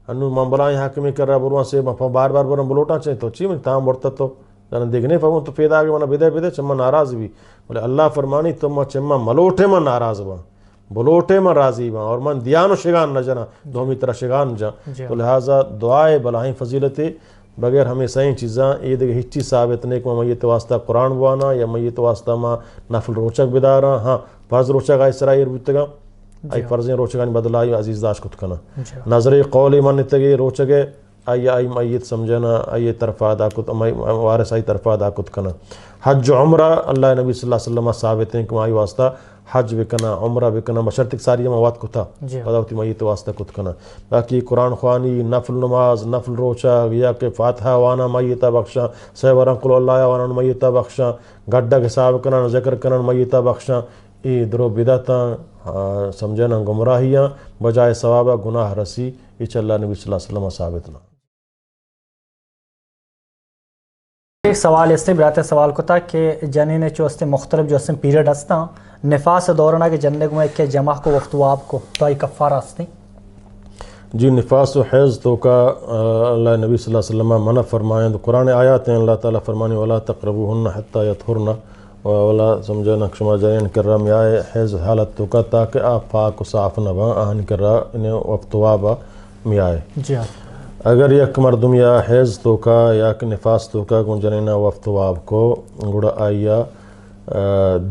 انو ممبلائیں حاکمی کر رہا بروان سے بار بار برم بلوٹا چاہیں تو چی من تام برتا تو جانا دیکھنے فرمون تو پیدا آگے منا بدے چمہ ناراض بھی بولے اللہ فرمانی تم چمہ ملوٹے من ناراض با بلوٹے من راضی با اور من دیانو شگان نہ جنا دومی طرح شگان جا تو لہٰذا دعائے بلائیں فضیلتے بغیر ہمیں صحیح چیزاں یہ دیکھ ہچی ثابت نہیں کہ میت واسطہ قرآن بوانا یا میت واسطہ ما نفل روچک بدارا ہاں فرض روچک آئی سرائی ربوتگا آئی فرضیں روچگانی بدلائی عزیز داشت کت کنا نظر قولی من نتگی روچگے آئی میت سمجھنا آئی طرفہ دا کت وارث آئی طرفہ دا کت کنا حج عمرہ اللہ نبی صلی اللہ علیہ وسلم ثابت ہیں کہ آئی واسطہ حج بکنا عمرہ بکنا بشرطک ساری مواد کتا پداوتی میت واسطہ کت کنا باقی قرآن خوانی نفل نماز نفل روچا یا کہ فاتحہ وانا میتہ بخشا سیوران قل اللہ وانا میتہ بخشا گڈا حساب کنا ذکر کنا میتہ بخشا ای درو بدعتاں سمجھنا گمراہیاں بجائے ثوابہ گناہ رسی اچ اللہ نبی صلی اللہ علیہ وسلم ثابت نہ ایک سوال اس نے براتے سوال کو تھا کہ جنین چوستے مختلف جو اسے پیریڈ ہستا نفاس دورنا کے جننے کو ایک جمع کو وقت واب کو تو آئی کفارہ ہستے جی نفاس و حیض تو کا اللہ نبی صلی اللہ علیہ وسلم منع فرمائیں تو قرآن آیات ہیں اللہ تعالیٰ فرمانی ولا تقربوہن حتی یطہرن ولا سمجھنا شما جائن کر رہا میں آئے حیض حالت تو کا تاکہ آپ پاک و صاف نہ با آہن کر رہا انہیں وقت وابا میں آئے جی اگر یک مردم یا حیض تو کا یا کہ نفاس تو کا گن جنینا وقت واب کو گڑا آئیا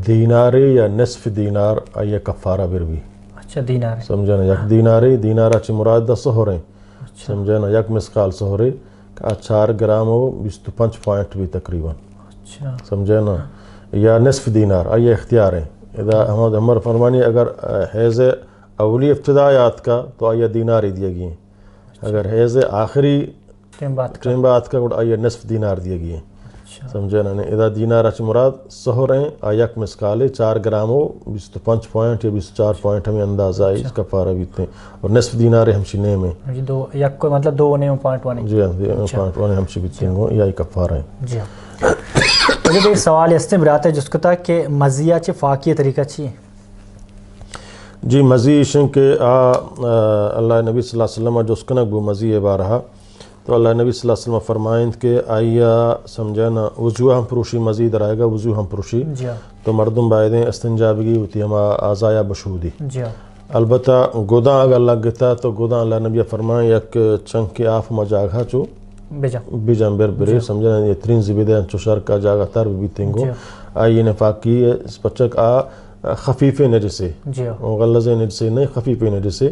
دیناری یا نصف دینار آئیا کفارہ بروی اچھا دینار سمجھنا یک دینارہ چی مراد دا سہوریں سمجھنا یک مسقال سہورے 4 گرام و 25 پوائنٹ بھی تقریباً سمجھنا یا نصف دینار آئیے اختیار ہیں اذا احمد عمر فرمانی اگر حیض اولی ابتدایات کا تو آئیے دینار ہی دیے گئے ہیں اگر حیض آخری ٹیمبات کا آئیے نصف دینار دیے گئے ہیں سمجھنا نہیں اذا دینار اچھ مراد سہر ہیں آیک مسقالے 4 گرام و 25 پوائنٹ یا 24 پوائنٹ ہمیں اندازہ ہے اس کا فارہ بیتے ہیں اور نصف دینار ہمشی نیم ہیں یک کو مطلب 2.1 جی ہاں 2.1 ہمشی بیتے ہیں یا ایک کفارہ ہیں جی مجھے ایک سوال اس نے براتے جس کو تھا کہ مزیہ چھ فاقی طریقہ چھی جی مزی شن کے اللہ نبی صلی اللہ علیہ وسلم جو اس کنک بو مزی بارہا تو اللہ نبی صلی اللہ علیہ وسلم فرمائند کہ آئیا سمجھنا وضو ہم پروشی مزید رائے گا وضو ہم پروشی تو مردم بائدیں استنجا بگی ہوتی ہما آزایا بشودی البتہ گوداں اگر لگ گتا تو گوداں اللہ نبی فرمائیں یک چنک کی آف ما جاگا چو بیجان برے سمجھنا یہ ترین زبیدیں چو شر کا جاگا تر بھی تنگو آئیے نفاقی اس پچک خفیف نجسے غلظ نجسے نہیں خفیف نجسے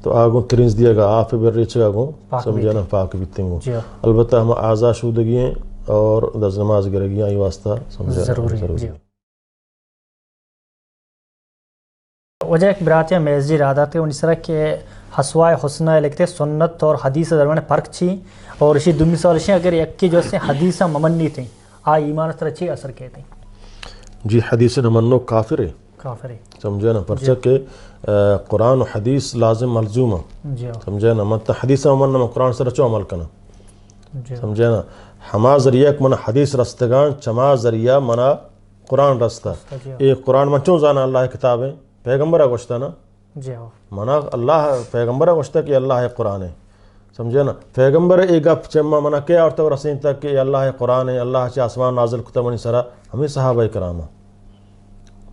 تو آگوں ترینز دیا گا آف برے چگاگوں سمجھنا پاک بھی تنگو البتہ ہم آزا شودگی ہیں اور دز نماز گرگیاں یہ واسطہ سمجھنا ضروری ہے وجہ ایک براتیاں میزجی رادہ تھے ان اس طرح کہ حسوائے حسنہ لکھتے سنت اور حدیث درمیان فرق چھی اور اسی دومی سوالشیں اگر یک کی جو سے حدیثہ ممنی تھیں ایمان اس طرح چھی اثر کہتے ہیں جی حدیث نمنو کافر ہے سمجھے نا پرچہ کہ قرآن و حدیث لازم ملزوم سمجھے نا مت حدیث من میں قرآن سے رچو عمل کنا سمجھے نا ہما ذریعہ من حدیث رستگان چما ذریعہ منا قرآن رستہ ایک قرآن من چون زانا اللہ کتاب ہے پیغمبرہ گوشتا نا منا اللہ پیغمبرہ گوشتا کہ اللہ قرآن ہے سمجھے نا پیغمبر ایک گپ چما منا کیا اور تو رسین تک کہ اللہ قرآن ہے اللہ چا آسمان نازل کتا منی سرا ہمیں صحابہ کرامہ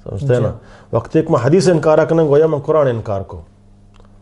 سمجھتے ہیں نا وقت ایک میں حدیث انکارہ کنن گویا من قرآن انکار کو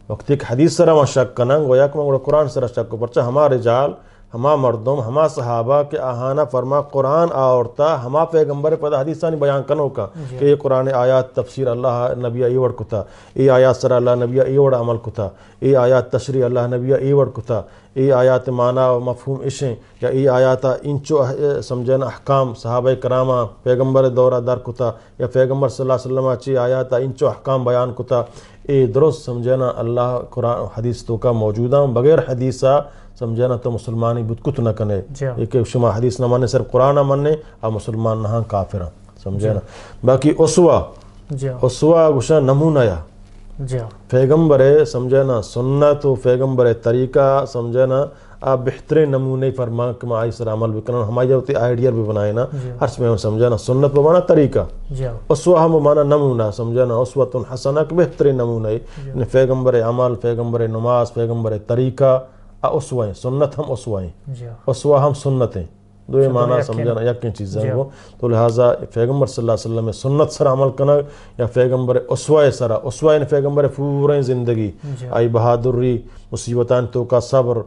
وقت ایک حدیث سرا من شک کنن گویا کہ من قرآن سرا شک کو پرچہ ہمارے رجال ہما مردم ہما صحابہ کے آہانہ فرما قرآن آورتا ہما پیغمبر پدا حدیثانی بیان کنو کا کہ یہ قرآن آیات تفسیر اللہ نبی ایوڑ کتا، ای آیات سر اللہ نبی ایوڑ عمل کتا، ای آیات تشریح اللہ نبی ایوڑ کتا، ای آیات معنی و مفہوم اشیں یا ای آیات انچو سمجھنا احکام صحابہ کرامہ پیغمبر دورہ در کتا یا پیغمبر صلی اللہ علیہ وسلم چی آیات انچو احکام بیان کتا، اے درست سمجھنا اللہ قرآن حدیث تو کا موجودہ بغیر حدیثہ سمجھنا تو مسلمانی بدکت نہ کنے، ایک شما حدیث نہ مانے صرف قرآن نہ مانے اور مسلمان نہ کافرہ سمجھنا۔ باقی اسوا گوشا نمونہ یا پیغمبر سمجھنا سنت و پیغمبر طریقہ سمجھنا آپ بہترین نمونے فرما کہ میں آئی سر عمل بھی کرنا، ہماری ہوتی آئیڈیل بھی بنائے نا ہر میں سمجھنا سنت بمانا طریقہ، اسوا ہم بمانا نمونہ سمجھنا، اسوۃ حسنہ کہ بہترین نمونہ ہے، پیغمبر عمل، پیغمبر نماز، پیغمبر طریقہ اسوائیں، سنت ہم اسوائیں، اسوا ہم سنتیں دو یہ معنی سمجھنا یقین چیز ہے وہ، تو لہٰذا پیغمبر صلی اللہ علیہ وسلم سنت سر عمل کرنا یا پیغمبر اسوائے سرا، اسوائے پیغمبر پورے زندگی آئی بہادری مصیبتان تو کا صبر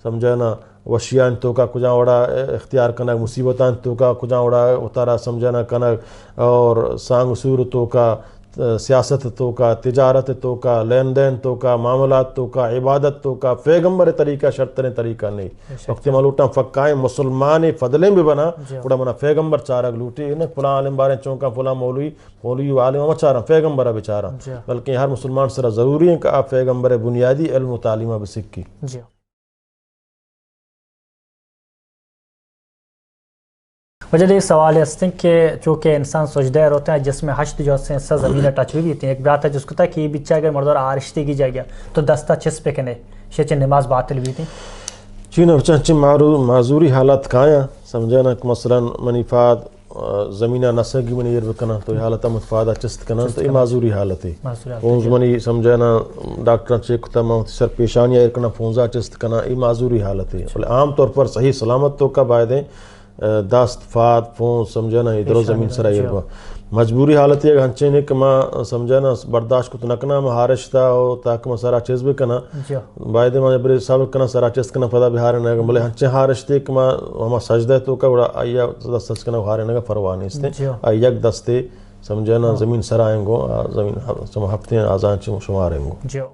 سمجھنا، وشیان تو کا کجا وڑا اختیار کرنا، مصیبتان تو کا کجا وڑا اتارا سمجھنا کرنا، اور سانگ سور تو کا سیاست تو کا تجارت تو کا لین دین تو کا معاملات تو کا عبادت تو کا پیغمبر طریقہ شرطن طریقہ نہیں، وقت ملوٹاں فقائیں مسلمان فضلیں بھی بنا بڑا منا پیغمبر چارہ لوٹی انہیں فلاں عالم بارے چونکا فلاں مولوی عالم مچارہ پیغمبر بچارہ، بلکہ ہر مسلمان سرا ضروری ہے کہ آپ پیغمبر بنیادی علم و تعلیمہ بسکی۔ وجہ ایک سوال ہے کہ چونکہ انسان سجدہ ہوتا ہے جس میں حشد جو سے حصہ زمین ٹچ بھی ہوتی ہیں، ایک بات ہے جس کو تھا کہ بچہ اگر مرد اور آرشتی کی جائے گیا تو دستہ چس پہ کنے شیچے نماز باطل بھی تھی چین چنچ معذوری حالت کھایا سمجھنا کہ مثلا منیفاد زمینہ نسگی منی یہ بکنا تو یہ حالت متفادہ چست کنا تو یہ معذوری حالت ہے، فونز منی سمجھنا ڈاکٹر چیک کتا ماں سر پیشانیاں ارکنا فونزہ چست کنا یہ معذوری حالت ہے، عام طور پر صحیح سلامت تو کا باعدیں دست فاد فون سمجھنا ادھر و زمین سرا یہ مجبوری حالت ہے ہنچے نے کہ میں سمجھنا برداشت کت نکنا میں ہارش تھا تاکہ میں سارا چیز بھی کنا باعد میں بڑے صبر کنا سارا چیز کنا پتہ بھی ہارے نگا بولے ہنچے ہارش تھے کہ میں ہما سجدہ تو کا بڑا آیا دست سچ کنا ہارے نگا پرواہ نہیں اس نے آئی یک دستے سمجھنا زمین سرا آئیں گو زمین ہفتے آزان چے شمار آئیں گو۔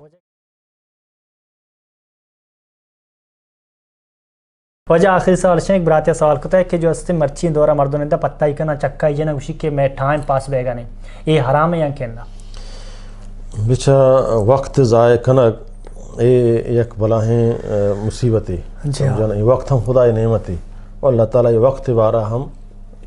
وجہ آخری سوال ایک براتیہ سوال کرتا ہے کہ جو استے مرچی دورہ مردوں نے دا پتہ ہی کنا چکا ہی نا اسی کے میں ٹائم پاس بے گا نہیں، یہ حرام ہے یا کہنا بچہ وقت ضائع کنا یہ یک بلاہیں مصیبتی سمجھنا، یہ وقت ہم خدا نعمتی اور اللہ تعالیٰ یہ وقت بارہ ہم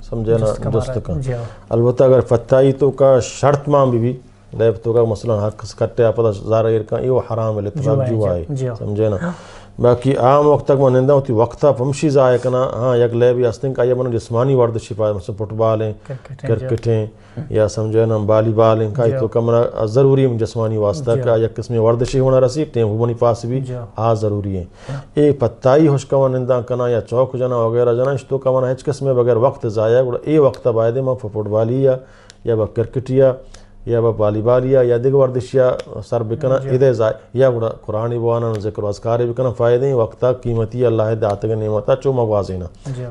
سمجھنا جست کن، البتہ اگر فتائی تو کا شرط ماں بھی لیب تو کا مثلا حق کٹے آپ ظاہر کا یہ حرام ہے لطفاق جو آئے سمجھنا۔ باقی عام وقت تک میں نندہ ہوتی وقتہ پمشی ضائع کنا ہاں یک لیبی استنگ کا یہ بنا جسمانی ورزشی پائے مثلا فٹ بال ہیں کرکٹیں یا سمجھنا بالی بال ہیں کائی تو کا منا ضروری ہے جسمانی واسطہ کا یک قسم ورزشی ہونا رسی ٹیم ہوبنی پاس بھی ضروری ہیں، اے پتائی ہوش کا میں نندہ کنا یا چوک جنا وغیرہ جنا اس تو کا منا ہچ قسم بغیر وقت ضائع اے وقت بائدے میں فٹ بالی یا با کرکٹیا یا با بالی بالیا یا دیگر ورزشیا سر بکنا ادھے ضائع یا بڑا قرآن بوانا ذکر و اذکار بکنا فائدے وقتا قیمتی اللہ دعات کے نعمتا چو موازینا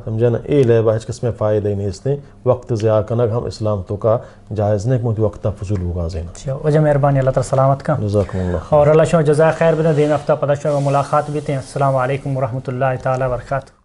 سمجھنا اے لعبہ ہچ قسم فائدے نہیں اس نے وقت ضیاع کرنا ہم اسلام تو کا جائز نہیں کہ وقتا فضول ہوگازینا۔ وجہ مہربانی اللہ تعالی سلامت کا جزاکم اللہ اور اللہ شو جزائے خیر بدن دین ہفتہ پتہ شو ملاقات بھی تھے۔ السلام علیکم ورحمۃ اللہ تعالی وبرکاتہ۔